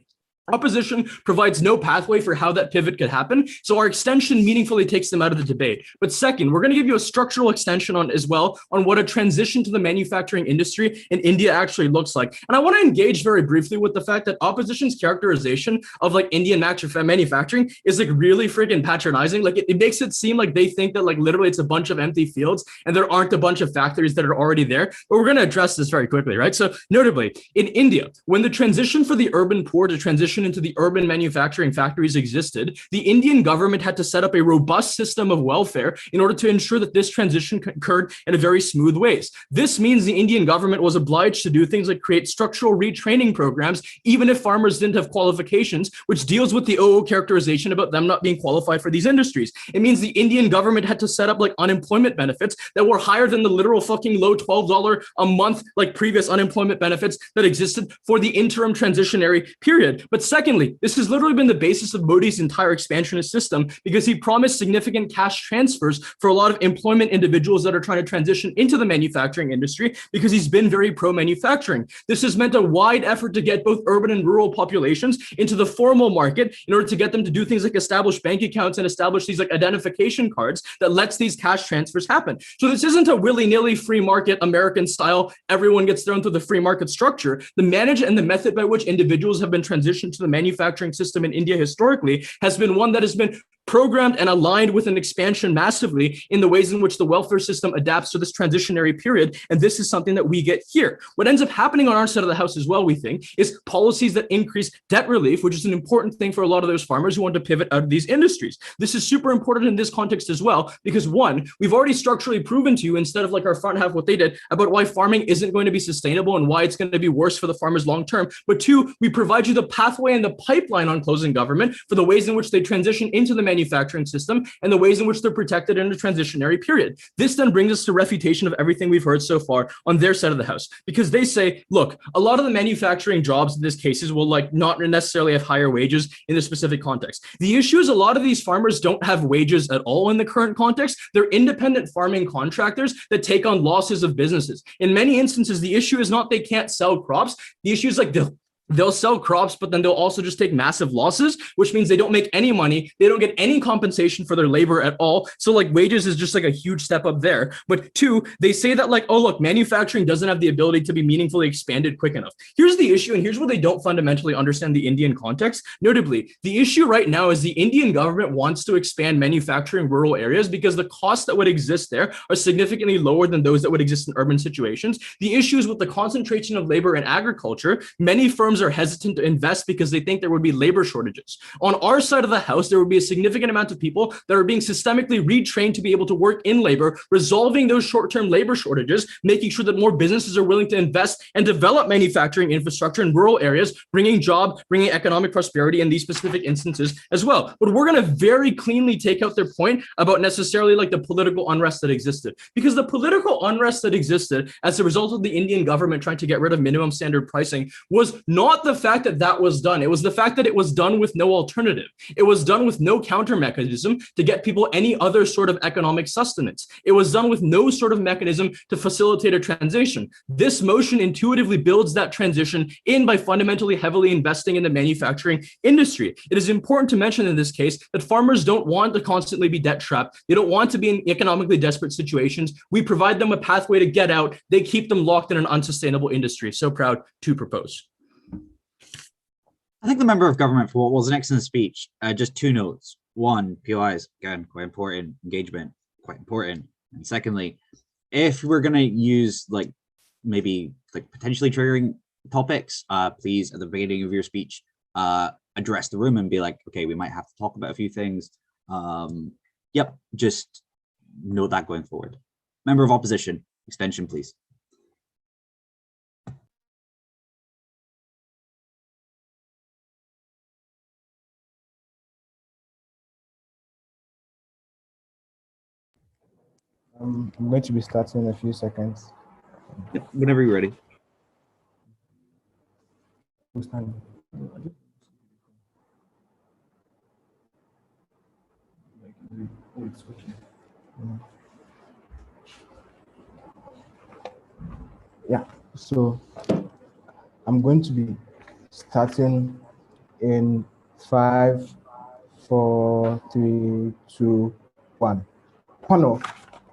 Opposition provides no pathway for how that pivot could happen, so our extension meaningfully takes them out of the debate. But second, we're going to give you a structural extension on as well on what a transition to the manufacturing industry in India actually looks like. And I want to engage very briefly with the fact that opposition's characterization of like Indian manufacturing is like really freaking patronizing. Like it makes it seem like they think that like literally it's a bunch of empty fields and there aren't a bunch of factories that are already there. But we're going to address this very quickly, right? So notably, in India, when the transition for the urban poor to transition into the urban manufacturing factories existed, the Indian government had to set up a robust system of welfare in order to ensure that this transition occurred in a very smooth ways. This means the Indian government was obliged to do things like create structural retraining programs, even if farmers didn't have qualifications, which deals with the OO characterization about them not being qualified for these industries. It means the Indian government had to set up like unemployment benefits that were higher than the literal fucking low $12 a month like previous unemployment benefits that existed for the interim transitionary period. But secondly, this has literally been the basis of Modi's entire expansionist system because he promised significant cash transfers for a lot of employment individuals that are trying to transition into the manufacturing industry because he's been very pro-manufacturing. This has meant a wide effort to get both urban and rural populations into the formal market in order to get them to do things like establish bank accounts and establish these like identification cards that lets these cash transfers happen. So this isn't a willy-nilly free market American style, everyone gets thrown through the free market structure. The manage and the method by which individuals have been transitioned to the manufacturing system in India historically has been one that has been programmed and aligned with an expansion massively in the ways in which the welfare system adapts to this transitionary period. And this is something that we get here. What ends up happening on our side of the house as well, we think, is policies that increase debt relief, which is an important thing for a lot of those farmers who want to pivot out of these industries. This is super important in this context as well, because one, we've already structurally proven to you, instead of like our front half, what they did, about why farming isn't going to be sustainable and why it's going to be worse for the farmers long term. But two, we provide you the pathway and the pipeline on closing government for the ways in which they transition into the manufacturing system and the ways in which they're protected in a transitionary period. This then brings us to refutation of everything we've heard so far on their side of the house, because they say, look, a lot of the manufacturing jobs in these cases will like not necessarily have higher wages in this specific context. The issue is a lot of these farmers don't have wages at all in the current context. They're independent farming contractors that take on losses of businesses. In many instances, the issue is not they can't sell crops. The issue is like they'll sell crops, but then they'll also just take massive losses, which means they don't make any money. They don't get any compensation for their labor at all. So like wages is just like a huge step up there. But two, they say that like, oh, look, manufacturing doesn't have the ability to be meaningfully expanded quick enough. Here's the issue, and here's where they don't fundamentally understand the Indian context. Notably, the issue right now is the Indian government wants to expand manufacturing in rural areas because the costs that would exist there are significantly lower than those that would exist in urban situations. The issue is with the concentration of labor in agriculture. Many firms are hesitant to invest because they think there would be labor shortages. On our side of the house, there would be a significant amount of people that are being systemically retrained to be able to work in labor, resolving those short-term labor shortages, making sure that more businesses are willing to invest and develop manufacturing infrastructure in rural areas, bringing economic prosperity in these specific instances as well. But we're going to very cleanly take out their point about necessarily like the political unrest that existed, because the political unrest that existed as a result of the Indian government trying to get rid of minimum standard pricing was not the fact that that was done. It was the fact that it was done with no alternative. It was done with no counter mechanism to get people any other sort of economic sustenance. It was done with no sort of mechanism to facilitate a transition. This motion intuitively builds that transition in by fundamentally heavily investing in the manufacturing industry. It is important to mention in this case that farmers don't want to constantly be debt trapped. They don't want to be in economically desperate situations. We provide them a pathway to get out. They keep them locked in an unsustainable industry. So proud to propose. I think the member of government for what was an excellent speech. Just two notes. One, POIs, again, quite important. Engagement, quite important. And secondly, if we're going to use like maybe like potentially triggering topics, please at the beginning of your speech, address the room and be like, okay, we might have to talk about a few things. Yep, just note that going forward. Member of opposition, extension, please. I'm going to be starting in a few seconds. Yep, whenever you're ready. Yeah, so I'm going to be starting in 5, 4, 3, 2, 1. Panel.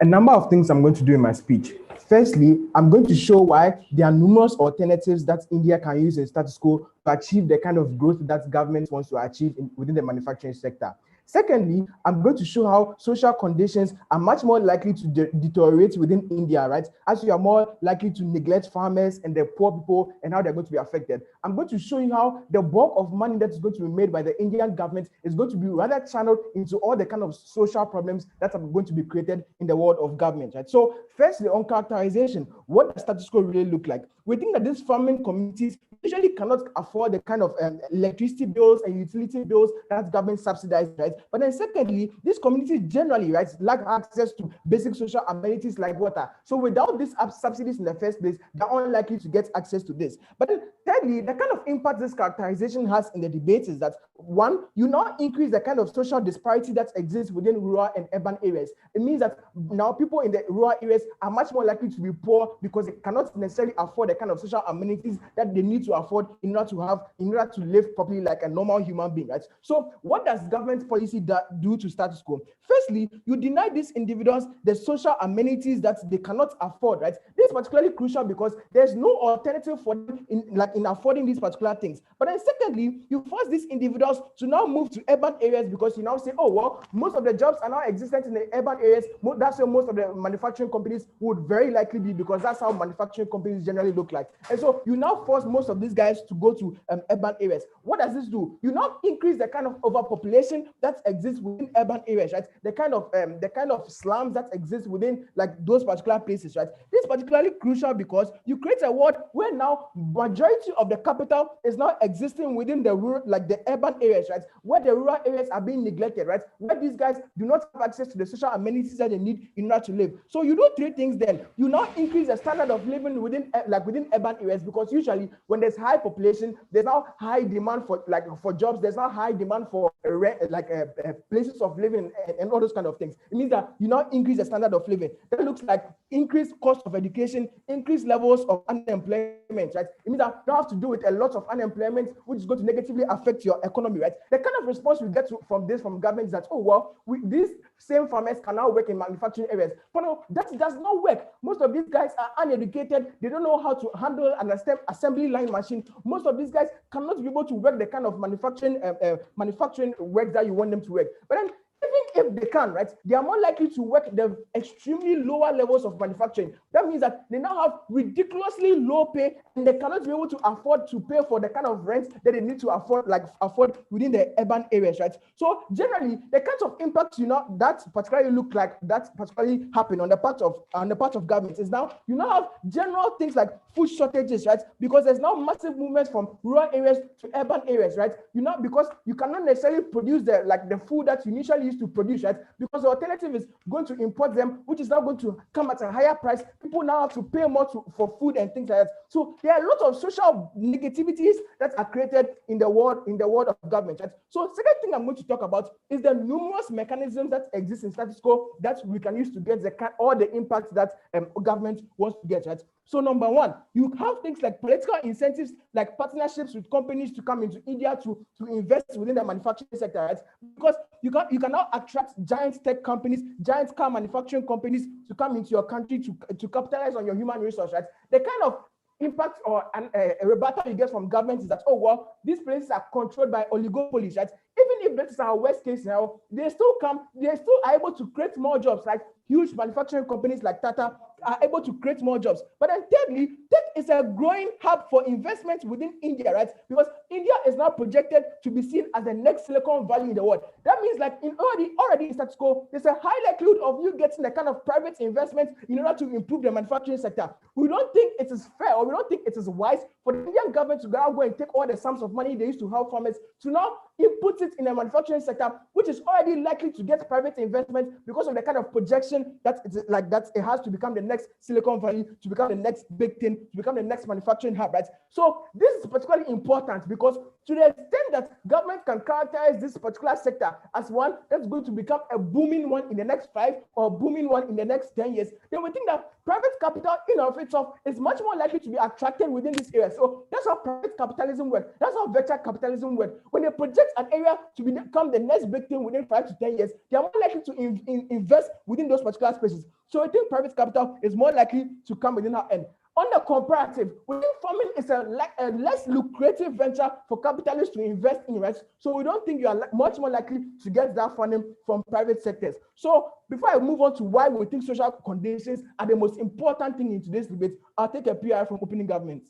A number of things I'm going to do in my speech. Firstly, I'm going to show why there are numerous alternatives that India can use in status quo to achieve the kind of growth that government wants to achieve within the manufacturing sector. Secondly, I'm going to show how social conditions are much more likely to deteriorate within India, right? As you are more likely to neglect farmers and the poor people and how they're going to be affected. I'm going to show you how the bulk of money that is going to be made by the Indian government is going to be rather channeled into all the kind of social problems that are going to be created in the world of government, right? So firstly, on characterization, what does status quo really look like? We think that these farming communities usually cannot afford the kind of electricity bills and utility bills that government subsidizes, right? But then secondly, these communities generally, right, lack access to basic social amenities like water. So without these subsidies in the first place, they're unlikely to get access to this. But then thirdly, the kind of impact this characterization has in the debate is that, one, you now increase the kind of social disparity that exists within rural and urban areas. It means that now people in the rural areas are much more likely to be poor because they cannot necessarily afford the kind of social amenities that they need to afford in order to live properly like a normal human being, right? So what does government policy do to status quo? Firstly, you deny these individuals the social amenities that they cannot afford, right? This is particularly crucial because there's no alternative for them in affording these particular things. But then secondly, you force these individuals to now move to urban areas because you now say, oh, well, most of the jobs are now existent in the urban areas. That's where most of the manufacturing companies would very likely be, because that's how manufacturing companies generally look like. And so you now force most of these guys to go to urban areas. What does this do? You now increase the kind of overpopulation that exists within urban areas, right? The kind of slums that exist within like those particular places, right? This is particularly crucial because you create a world where now majority of the capital is now existing within the rural, like the urban areas, right? Where the rural areas are being neglected, right? Where these guys do not have access to the social amenities that they need in order to live. So you do three things then. You now increase the standard of living within urban areas, because usually when there's high population, there's now high demand for jobs. There's now high demand for places of living and all those kind of things. It means that you now increase the standard of living. That looks like increased cost of education, increased levels of unemployment, right? It means that you have to do with a lot of unemployment, which is going to negatively affect your economy, right? The kind of response we get from government is that, oh, well, these same farmers can now work in manufacturing areas. But no, that does not work. Most of these guys are uneducated. They don't know how to handle an assembly line machine. Most of these guys cannot be able to work the kind of manufacturing work that you want them to work. But then, even if they can, right, they are more likely to work the extremely lower levels of manufacturing. That means that they now have ridiculously low pay and they cannot be able to afford to pay for the kind of rent that they need to afford within the urban areas, right? So generally, the kinds of impacts, that particularly look like that particularly happen on the part of government is now, you now have general things like food shortages, right? Because there's now massive movements from rural areas to urban areas, right? Because you cannot necessarily produce the food that you initially used to produce, right? Because the alternative is going to import them, which is now going to come at a higher price. People now have to pay more for food and things like that. So there are a lot of social negativities that are created in the world of government, right? So second thing I'm going to talk about is the numerous mechanisms that exist in status quo that we can use to get all the impacts that government wants to get, right? So number one, you have things like political incentives, like partnerships with companies to come into India to invest within the manufacturing sector, right? Because you can now attract giant tech companies, giant car manufacturing companies to come into your country to capitalize on your human resource, right? The kind of impact or a rebuttal you get from government is that, oh, well, these places are controlled by oligopolies, right? Even if this is our worst case now, they still are able to create more jobs, like huge manufacturing companies like Tata are able to create more jobs. But then thirdly, tech is a growing hub for investment within India, right? Because India is now projected to be seen as the next Silicon Valley in the world. That means like already in status quo, there's a high likelihood of you getting the kind of private investment in order to improve the manufacturing sector. We don't think it is fair, or we don't think it is wise for the Indian government to go and take all the sums of money they used to help farmers to now input it in the manufacturing sector, which is already likely to get private investment because of the kind of projection that it has to become the next Silicon Valley, to become the next big thing, to become the next manufacturing hub, right? So this is particularly important because to the extent that government can characterize this particular sector as one that's going to become a booming one in the next 5 or booming one in the next 10 years, then we think that private capital in and of itself is much more likely to be attracted within this area. So that's how private capitalism works. That's how venture capitalism works. When they project an area to become the next big thing within 5 to 10 years, they are more likely to invest within those particular spaces. So I think private capital is more likely to come within our end. On the comparative, we think farming is a less lucrative venture for capitalists to invest in, right? So we don't think you are much more likely to get that funding from private sectors. So before I move on to why we think social conditions are the most important thing in today's debate, I'll take a PR from opening government.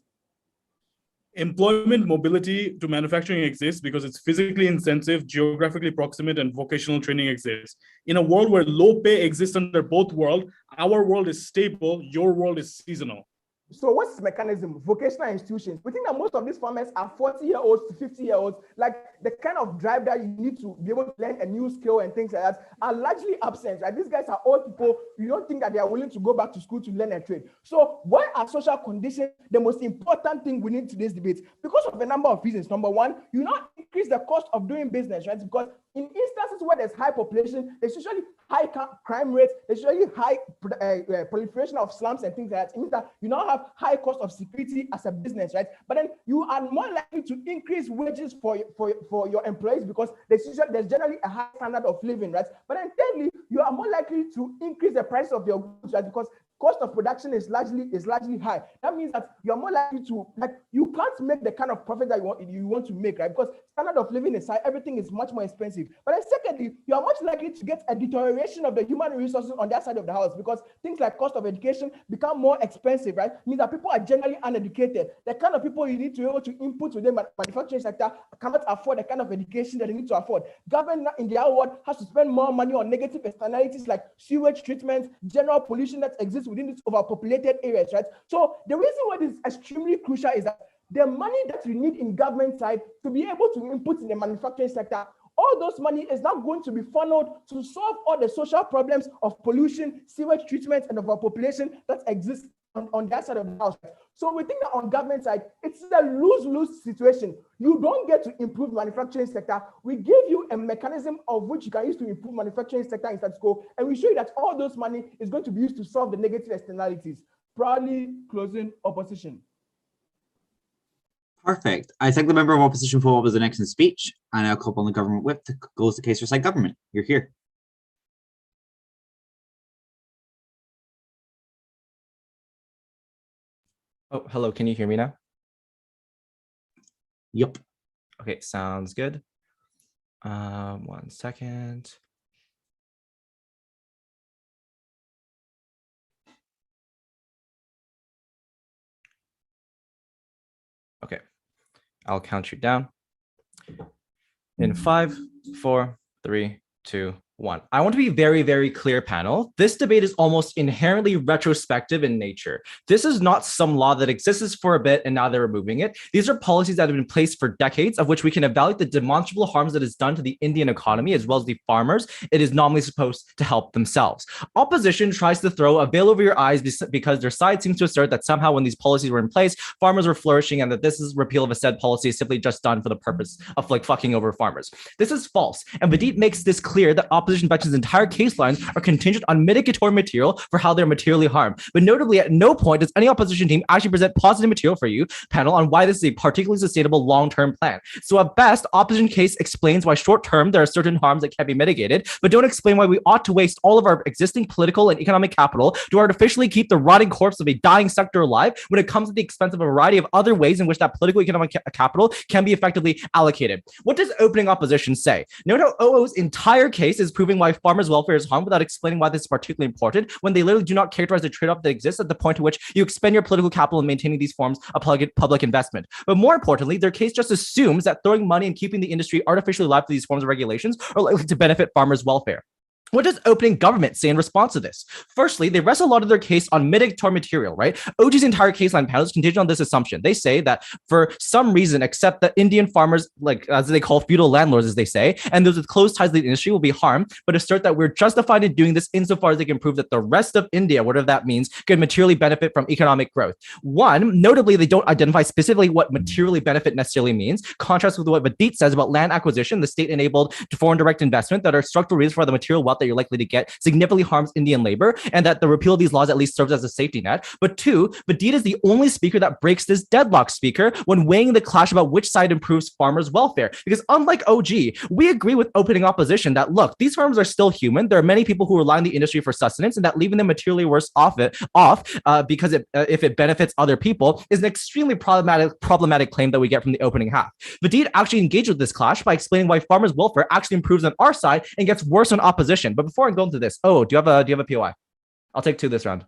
Employment mobility to manufacturing exists because it's physically incentive, geographically proximate, and vocational training exists. In a world where low pay exists under both worlds, our world is stable, your world is seasonal. So what's the mechanism? Vocational institutions. We think that most of these farmers are 40-year-olds to 50-year-olds. Like the kind of drive that you need to be able to learn a new skill and things like that are largely absent. Right? These guys are old people. You don't think that they are willing to go back to school to learn a trade. So why are social conditions the most important thing we need in today's debate? Because of a number of reasons. Number one, you not increase the cost of doing business, right? Because in instances where there's high population, there's usually high crime rates, there's usually high proliferation of slums and things like that. It means that you now have high cost of security as a business, right? But then you are more likely to increase wages for your employees because there's generally a high standard of living, right? But then thirdly, you are more likely to increase the price of your goods, right? Because cost of production is largely high. That means that you're more likely to, you can't make the kind of profit that you want to make, right? Because standard of living is high, everything is much more expensive. But then secondly, you are much likely to get a deterioration of the human resources on that side of the house because things like cost of education become more expensive, right? It means that people are generally uneducated. The kind of people you need to be able to input within the manufacturing sector cannot afford the kind of education that they need to afford. Government in their world has to spend more money on negative externalities like sewage treatment, general pollution that exists within these overpopulated areas, right? So the reason why this is extremely crucial is that the money that you need in government side to be able to input in the manufacturing sector, all those money is now going to be funneled to solve all the social problems of pollution, sewage treatment, and overpopulation that exists on that side of the house. So we think that on government side, it's a lose-lose situation. You don't get to improve manufacturing sector. We give you a mechanism of which you can use to improve manufacturing sector in status quo, and we show you that all those money is going to be used to solve the negative externalities. Proudly closing opposition. Perfect. I thank the member of opposition for what was the next in speech, and I'll call upon the government whip to close the case for side government. You're here. Oh, hello. Can you hear me now? Yep. Okay, sounds good. 1 second. Okay, I'll count you down. In 5, 4, 3, 2, 1. I want to be very, very clear, panel. This debate is almost inherently retrospective in nature. This is not some law that exists for a bit and now they're removing it. These are policies that have been in place for decades, of which we can evaluate the demonstrable harms that is done to the Indian economy as well as the farmers it is nominally supposed to help themselves. Opposition tries to throw a veil over your eyes because their side seems to assert that somehow when these policies were in place, farmers were flourishing and that this is repeal of a said policy is simply just done for the purpose of like fucking over farmers. This is false. And Vidit makes this clear that opposition factions' entire case lines are contingent on mitigatory material for how they're materially harmed. But notably, at no point does any opposition team actually present positive material for you, panel, on why this is a particularly sustainable long-term plan. So at best, opposition case explains why short-term there are certain harms that can be mitigated, but don't explain why we ought to waste all of our existing political and economic capital to artificially keep the rotting corpse of a dying sector alive when it comes at the expense of a variety of other ways in which that political economic capital can be effectively allocated. What does opening opposition say? Note how OO's entire case is proving why farmers' welfare is harmed without explaining why this is particularly important when they literally do not characterize the trade-off that exists at the point at which you expend your political capital in maintaining these forms of public investment. But more importantly, their case just assumes that throwing money and keeping the industry artificially alive to these forms of regulations are likely to benefit farmers' welfare. What does opening government say in response to this? Firstly, they rest a lot of their case on mitigatory material, right? OG's entire case line panel is contingent on this assumption. They say that for some reason, except that Indian farmers, like as they call feudal landlords, as they say, and those with close ties to the industry will be harmed, but assert that we're justified in doing this insofar as they can prove that the rest of India, whatever that means, can materially benefit from economic growth. One, notably, they don't identify specifically what materially benefit necessarily means, contrast with what Vidit says about land acquisition, the state-enabled foreign direct investment that are structural reasons for the material wealth that you're likely to get significantly harms Indian labor, and that the repeal of these laws at least serves as a safety net. But two, Vidit is the only speaker that breaks this deadlock, speaker, when weighing the clash about which side improves farmers' welfare. Because unlike OG, we agree with opening opposition that, look, these farmers are still human. There are many people who rely on the industry for sustenance, and that leaving them materially worse off because if it benefits other people is an extremely problematic claim that we get from the opening half. Vidit actually engaged with this clash by explaining why farmers' welfare actually improves on our side and gets worse on opposition. But before I go into this, do you have a POI? I'll take 2 this round.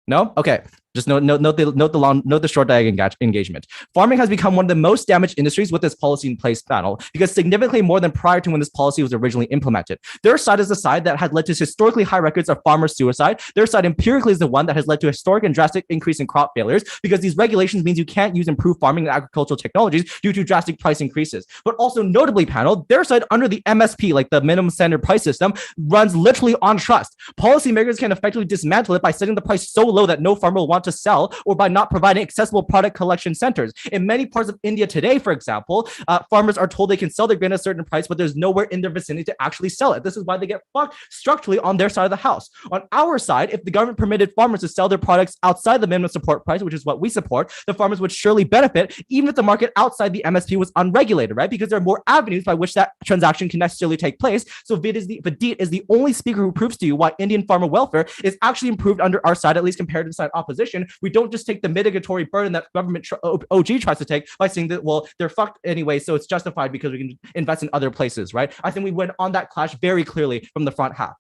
No? Okay. Just note the short diagonal engagement. Farming has become one of the most damaged industries with this policy in place, panel, because significantly more than prior to when this policy was originally implemented. Their side is the side that had led to historically high records of farmer suicide. Their side empirically is the one that has led to historic and drastic increase in crop failures, because these regulations means you can't use improved farming and agricultural technologies due to drastic price increases. But also notably, panel, their side under the MSP, like the minimum standard price system, runs literally on trust. Policymakers can effectively dismantle it by setting the price so low that no farmer will want to sell, or by not providing accessible product collection centers. In many parts of India today, for example, farmers are told they can sell their grain at a certain price, but there's nowhere in their vicinity to actually sell it. This is why they get fucked structurally on their side of the house. On our side, if the government permitted farmers to sell their products outside the minimum support price, which is what we support, the farmers would surely benefit, even if the market outside the MSP was unregulated, right? Because there are more avenues by which that transaction can necessarily take place. So Vidit is the only speaker who proves to you why Indian farmer welfare is actually improved under our side, at least compared to the side opposition. We don't just take the mitigatory burden that government OG tries to take by saying that, well, they're fucked anyway, so it's justified because we can invest in other places, right? I think we went on that clash very clearly from the front half.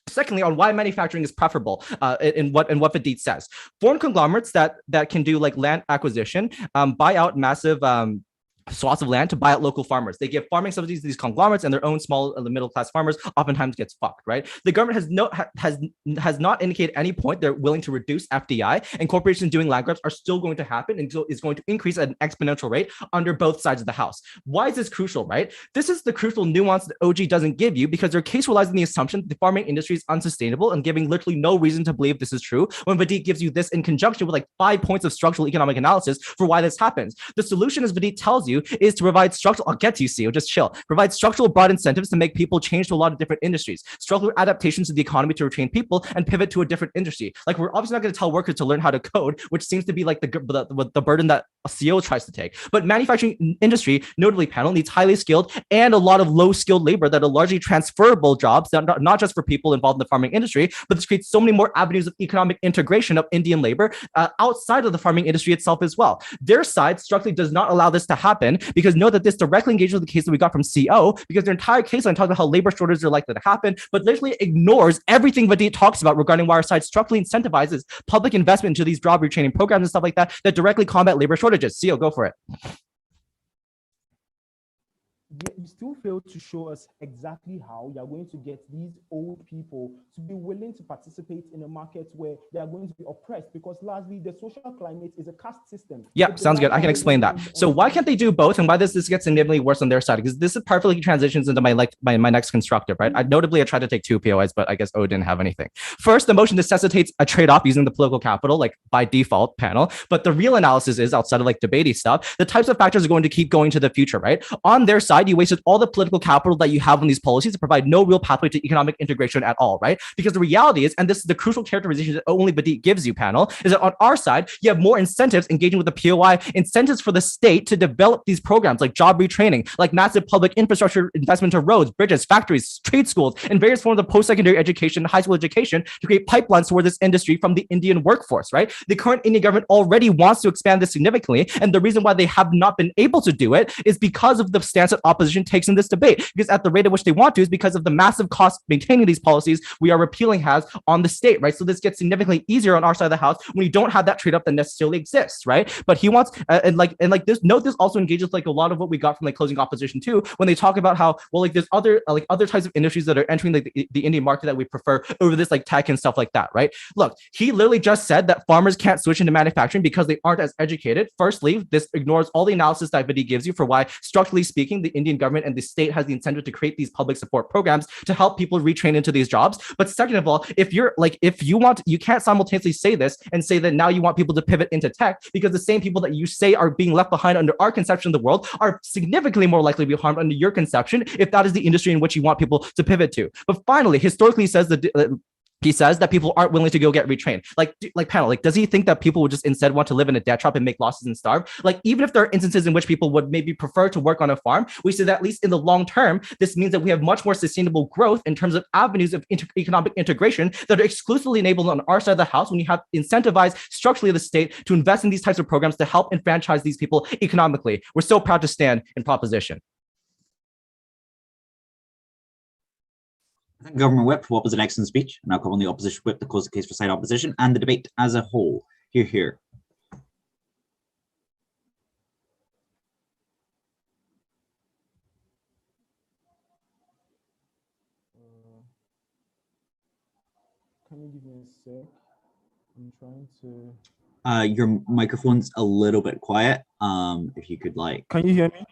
Secondly, on why manufacturing is preferable, in what Vidit says. Foreign conglomerates that can do like land acquisition, buy out massive swaths of land to buy out local farmers. They give farming subsidies to these conglomerates, and their own small middle class farmers oftentimes gets fucked, right? The government has not indicated any point they're willing to reduce FDI, and corporations doing land grabs are still going to happen and is going to increase at an exponential rate under both sides of the house. Why is this crucial, right? This is the crucial nuance that OG doesn't give you, because their case relies on the assumption that the farming industry is unsustainable and giving literally no reason to believe this is true, when Vedit gives you this in conjunction with like 5 points of structural economic analysis for why this happens. The solution, as Vedit tells you, is to provide structural, I'll get to you, CEO, just chill. Provide structural broad incentives to make people change to a lot of different industries, structural adaptations to the economy to retain people, and pivot to a different industry. Like, we're obviously not going to tell workers to learn how to code, which seems to be like the burden that a CEO tries to take. But manufacturing industry, notably panel, needs highly skilled and a lot of low skilled labor that are largely transferable jobs, that not just for people involved in the farming industry, but this creates so many more avenues of economic integration of Indian labor outside of the farming industry itself as well. Their side structurally does not allow this to happen, because know that this directly engages with the case that we got from CO, because their entire case line talks about how labor shortages are likely to happen, but literally ignores everything Vedit talks about regarding why our side structurally incentivizes public investment into these job retraining programs and stuff like that that directly combat labor shortages. CO, go for it. You still fail to show us exactly how you're going to get these old people to be willing to participate in a market where they are going to be oppressed, because largely the social climate is a caste system. Yeah, sounds good. I can explain that. So why can't they do both, and why does this get significantly worse on their side? Because this perfectly transitions into my next constructive, right? I tried to take 2 POIs, but I guess O didn't have anything. First, the motion necessitates a trade-off using the political capital, like by default panel. But the real analysis is, outside of like debatey stuff, the types of factors are going to keep going to the future, right? On their side, you wasted all the political capital that you have on these policies to provide no real pathway to economic integration at all, right? Because the reality is, and this is the crucial characterization that only Vedit gives you, panel, is that on our side, you have more incentives engaging with the POI, incentives for the state to develop these programs like job retraining, like massive public infrastructure investment to roads, bridges, factories, trade schools, and various forms of post-secondary education, high school education to create pipelines toward this industry from the Indian workforce, right? The current Indian government already wants to expand this significantly, and the reason why they have not been able to do it is because of the stance that opposition takes in this debate, because at the rate at which they want to is because of the massive cost maintaining these policies we are repealing has on the state, right? So this gets significantly easier on our side of the house when you don't have that trade-off that necessarily exists, right? But he wants and this note, this also engages like a lot of what we got from like closing opposition too, when they talk about how, well, like there's other types of industries that are entering like the Indian market that we prefer over this like tech and stuff like that, right? Look, he literally just said that farmers can't switch into manufacturing because they aren't as educated. Firstly, this ignores all the analysis that Vedit gives you for why, structurally speaking, the Indian government and the state has the incentive to create these public support programs to help people retrain into these jobs. But second of all, if you can't simultaneously say this and say that now you want people to pivot into tech, because the same people that you say are being left behind under our conception of the world are significantly more likely to be harmed under your conception, if that is the industry in which you want people to pivot to. But finally, historically says that he says that people aren't willing to go get retrained. Like panel, like, does he think that people would just instead want to live in a debt trap and make losses and starve? Like, even if there are instances in which people would maybe prefer to work on a farm, we say that at least in the long term, this means that we have much more sustainable growth in terms of avenues of economic integration that are exclusively enabled on our side of the house when you have incentivized structurally the state to invest in these types of programs to help enfranchise these people economically. We're so proud to stand in proposition. Government Whip, what was an excellent speech? And I'll call on the opposition whip to close the case for side opposition and the debate as a whole. Hear, hear. Can you give me a sec? I'm trying to. Your microphone's a little bit quiet. If you could like. Can you hear me?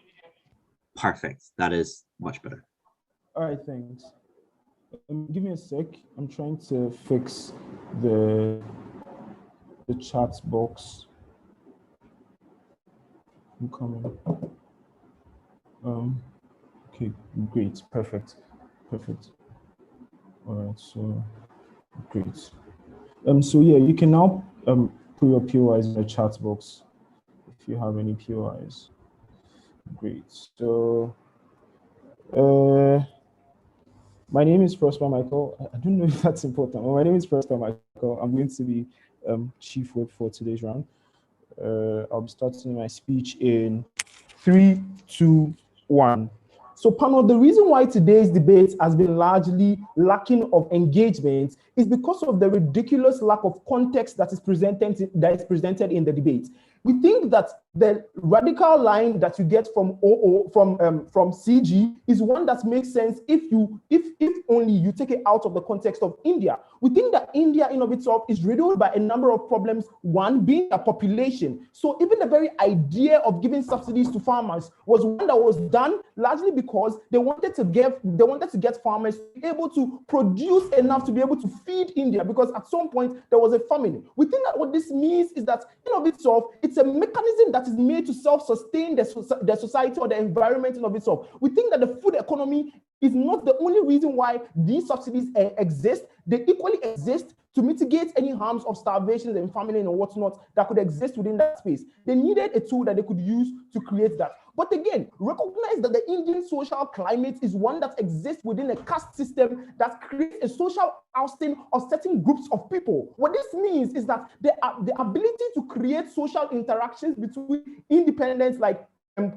Perfect. That is much better. All right, thanks. Give me a sec. I'm trying to fix the chat box. I'm coming. Okay, great, perfect. All right, so great. So yeah, you can now put your POIs in the chat box if you have any POIs. Great. So my name is Prosper Michael. I don't know if that's important. Well, my name is Prosper Michael. I'm going to be Chief Whip for today's round. I'll be starting my speech in 3, 2, 1. So panel, the reason why today's debate has been largely lacking of engagement is because of the ridiculous lack of context that is presented in the debate. We think that the radical line that you get from from CG is one that makes sense if only you take it out of the context of India. We think that India in of itself is riddled by a number of problems, one being a population. So even the very idea of giving subsidies to farmers was one that was done largely because they wanted to get farmers able to produce enough to be able to feed India, because at some point there was a famine. We think that what this means is that in of itself, it's a mechanism that is made to self-sustain the society or the environment in of itself. We think that the food economy is not the only reason why these subsidies exist. They equally exist to mitigate any harms of starvation and famine and whatnot that could exist within that space. They needed a tool that they could use to create that. But again, recognize that the Indian social climate is one that exists within a caste system that creates a social ousting of certain groups of people. What this means is that the ability to create social interactions between independents like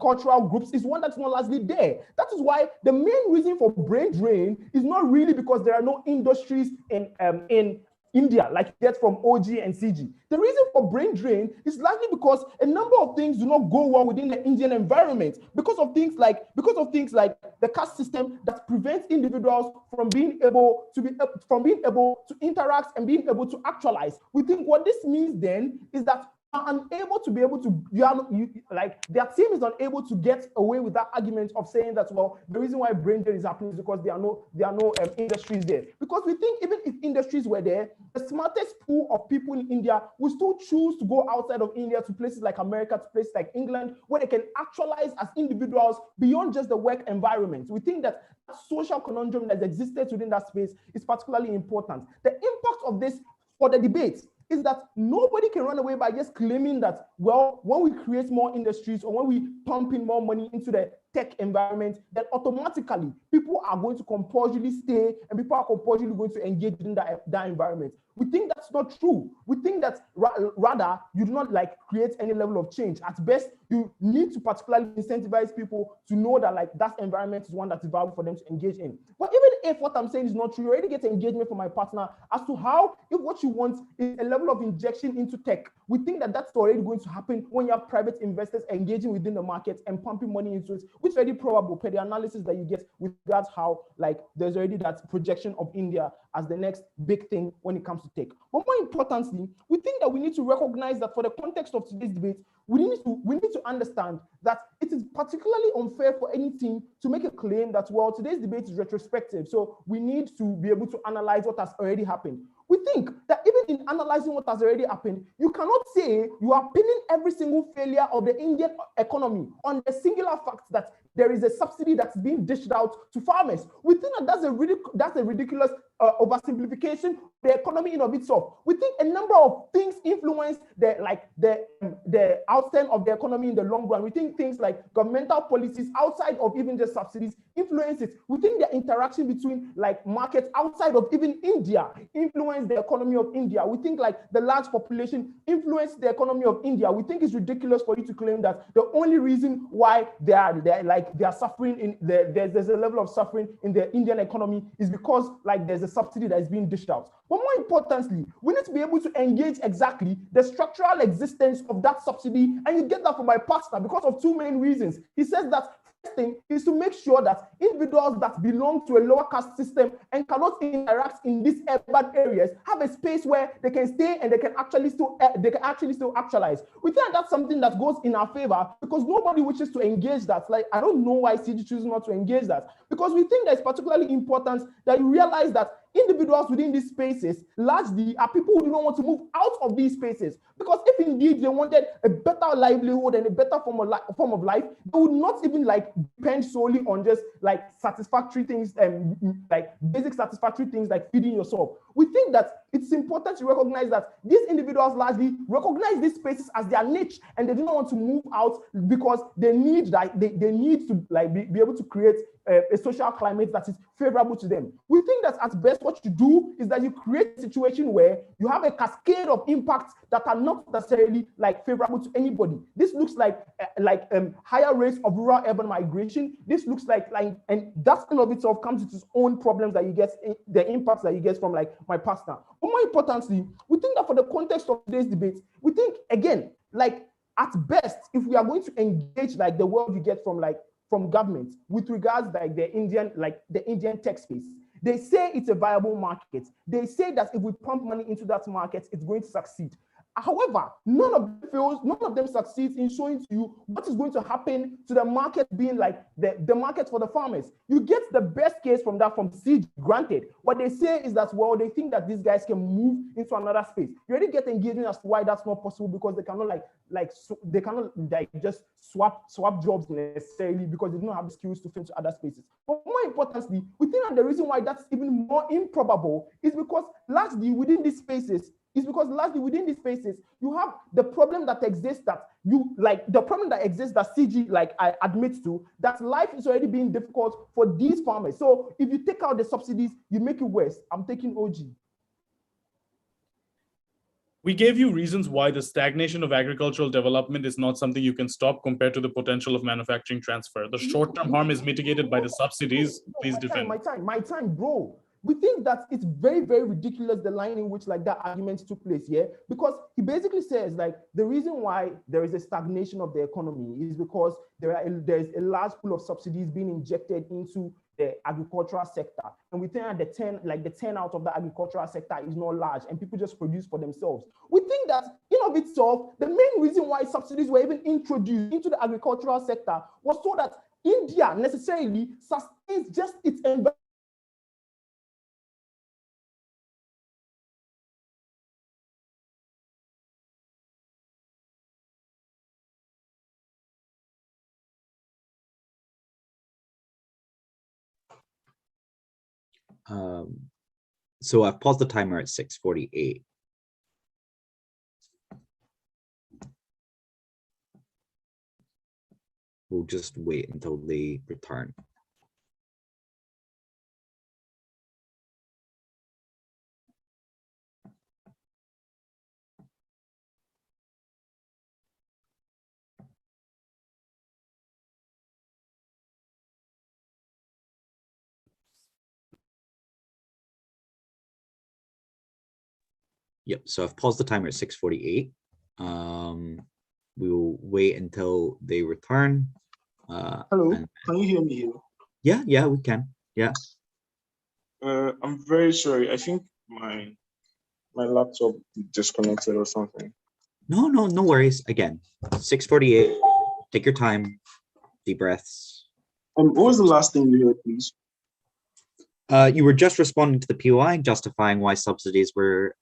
cultural groups is one that's not largely there. That is why the main reason for brain drain is not really because there are no industries in India like you get from OG and CG. The reason for brain drain is largely because a number of things do not go well within the Indian environment because of things like the caste system that prevents individuals from being able to interact and being able to actualize. We think what this means then is that unable to be able to, their team is unable to get away with that argument of saying that, well, the reason why brain drain is happening is because there are no industries there. Because we think even if industries were there, the smartest pool of people in India will still choose to go outside of India to places like America, to places like England, where they can actualize as individuals beyond just the work environment. We think that social conundrum that existed within that space is particularly important. The impact of this for the debate is that nobody can run away by just claiming that, well, when we create more industries or when we pump in more money into the tech environment, then automatically people are going to compulsorily stay and people are compulsorily going to engage in that environment. We think that's not true. We think that rather you do not create any level of change. At best, you need to particularly incentivize people to know that that environment is one that is valuable for them to engage in. But even if what I'm saying is not true, you already get engagement from my partner as to how, if what you want is a level of injection into tech, we think that that's already going to happen when you have private investors engaging within the market and pumping money into it, which is already probable per the analysis that you get with regards how there's already that projection of India as the next big thing when it comes to tech. But more importantly, we think that we need to recognize that for the context of today's debate, we need to understand that it is particularly unfair for any team to make a claim that, well, today's debate is retrospective, so we need to be able to analyze what has already happened. We think that even in analyzing what has already happened, you cannot say you are pinning every single failure of the Indian economy on the singular fact that there is a subsidy that's being dished out to farmers. We think that that's a ridiculous oversimplification of the economy in of itself. We think a number of things influence the outturn of the economy in the long run. We think things like governmental policies outside of even just subsidies influence it. We think the interaction between markets outside of even India influence the economy of India. We think the large population influence the economy of India. We think it's ridiculous for you to claim that the only reason why they are suffering there's a level of suffering in the Indian economy is because there's a subsidy that is being dished out. But more importantly, we need to be able to engage exactly the structural existence of that subsidy, and you get that from my partner because of two main reasons. He says that first thing is to make sure that individuals that belong to a lower caste system and cannot interact in these urban areas have a space where they can stay and they can actually still actualize. We think that's something that goes in our favor because nobody wishes to engage that. I don't know why CG chooses not to engage that, because we think that it's particularly important that you realize that individuals within these spaces largely are people who do not want to move out of these spaces, because if indeed they wanted a better livelihood and a better form of life, they would not even depend solely on just satisfactory things and basic satisfactory things like feeding yourself. We think that it's important to recognize that these individuals largely recognize these spaces as their niche and they do not want to move out because they need to be able to create a social climate that is favorable to them. We think that at best what you do is that you create a situation where you have a cascade of impacts that are not necessarily favorable to anybody. This looks like higher rates of rural urban migration. This looks and that in of itself comes with its own problems that you get, the impacts that you get from my partner. But more importantly, we think that for the context of today's debate, we think again at best, if we are going to engage like the world you get from government with regards like the Indian tech space, they say it's a viable market. They say that if we pump money into that market, it's going to succeed. However, none of them succeeds in showing to you what is going to happen to the market being like the market for the farmers. You get the best case from CG, granted. What they say is that, well, they think that these guys can move into another space. You already get engagement as to why that's not possible, because they cannot they cannot just swap jobs necessarily, because they don't have the skills to fit into other spaces. But more importantly, we think that the reason why that's even more improbable is because largely within these spaces, you have the problem that exists that CG admits to, that life is already being difficult for these farmers. So if you take out the subsidies, you make it worse. I'm taking OG. We gave you reasons why the stagnation of agricultural development is not something you can stop compared to the potential of manufacturing transfer. The short-term harm is mitigated by the subsidies. Please defend. My time, bro. We think that it's very, very ridiculous, the line in which that argument took place here, because he basically says the reason why there is a stagnation of the economy is because there's a large pool of subsidies being injected into the agricultural sector, and we think that the 10 out of the agricultural sector is not large, and people just produce for themselves. We think that in of itself, the main reason why subsidies were even introduced into the agricultural sector was so that India necessarily sustains just its environment. So I've paused the timer at 6:48. We'll just wait until they return. Yep, so I've paused the timer at 6:48. We will wait until they return. Hello, can you hear me here? Yeah, we can. Yeah. I'm very sorry. I think my laptop disconnected or something. No worries. Again, 6:48. Take your time. Deep breaths. What was the last thing you heard, please? You were just responding to the POI, justifying why subsidies were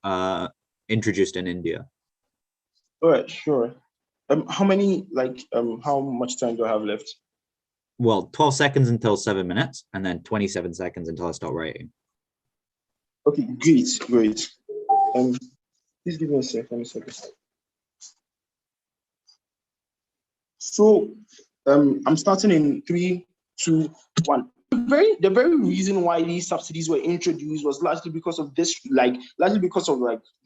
introduced in India. All right, sure. How much time do I have left? Well, 12 seconds until 7 minutes, and then 27 seconds until I start writing. Okay, great. Please give me a second. So, I'm starting in 3, 2, 1. The very reason why these subsidies were introduced was largely because of the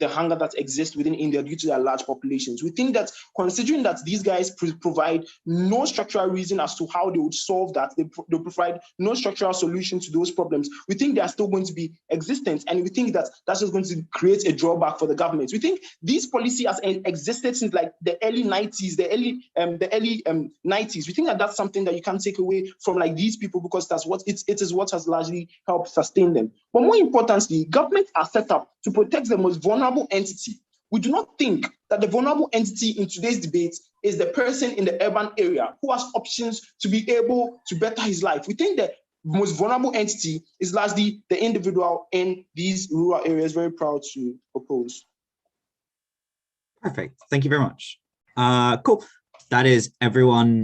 hunger that exists within India due to their large populations. We think that considering that these guys provide no structural reason as to how they would solve that, they provide no structural solution to those problems, we think they are still going to be existent, and we think that that's just going to create a drawback for the government. We think this policy has existed since the early 90s, the early 90s. We think that that's something that you can't take away from these people, because that's what it is what has largely helped sustain them. But more importantly, governments are set up to protect the most vulnerable entity. We do not think that the vulnerable entity in today's debate is the person in the urban area who has options to be able to better his life. We think the most vulnerable entity is largely the individual in these rural areas. Very proud to oppose. Perfect. Thank you very much. Cool. That is everyone.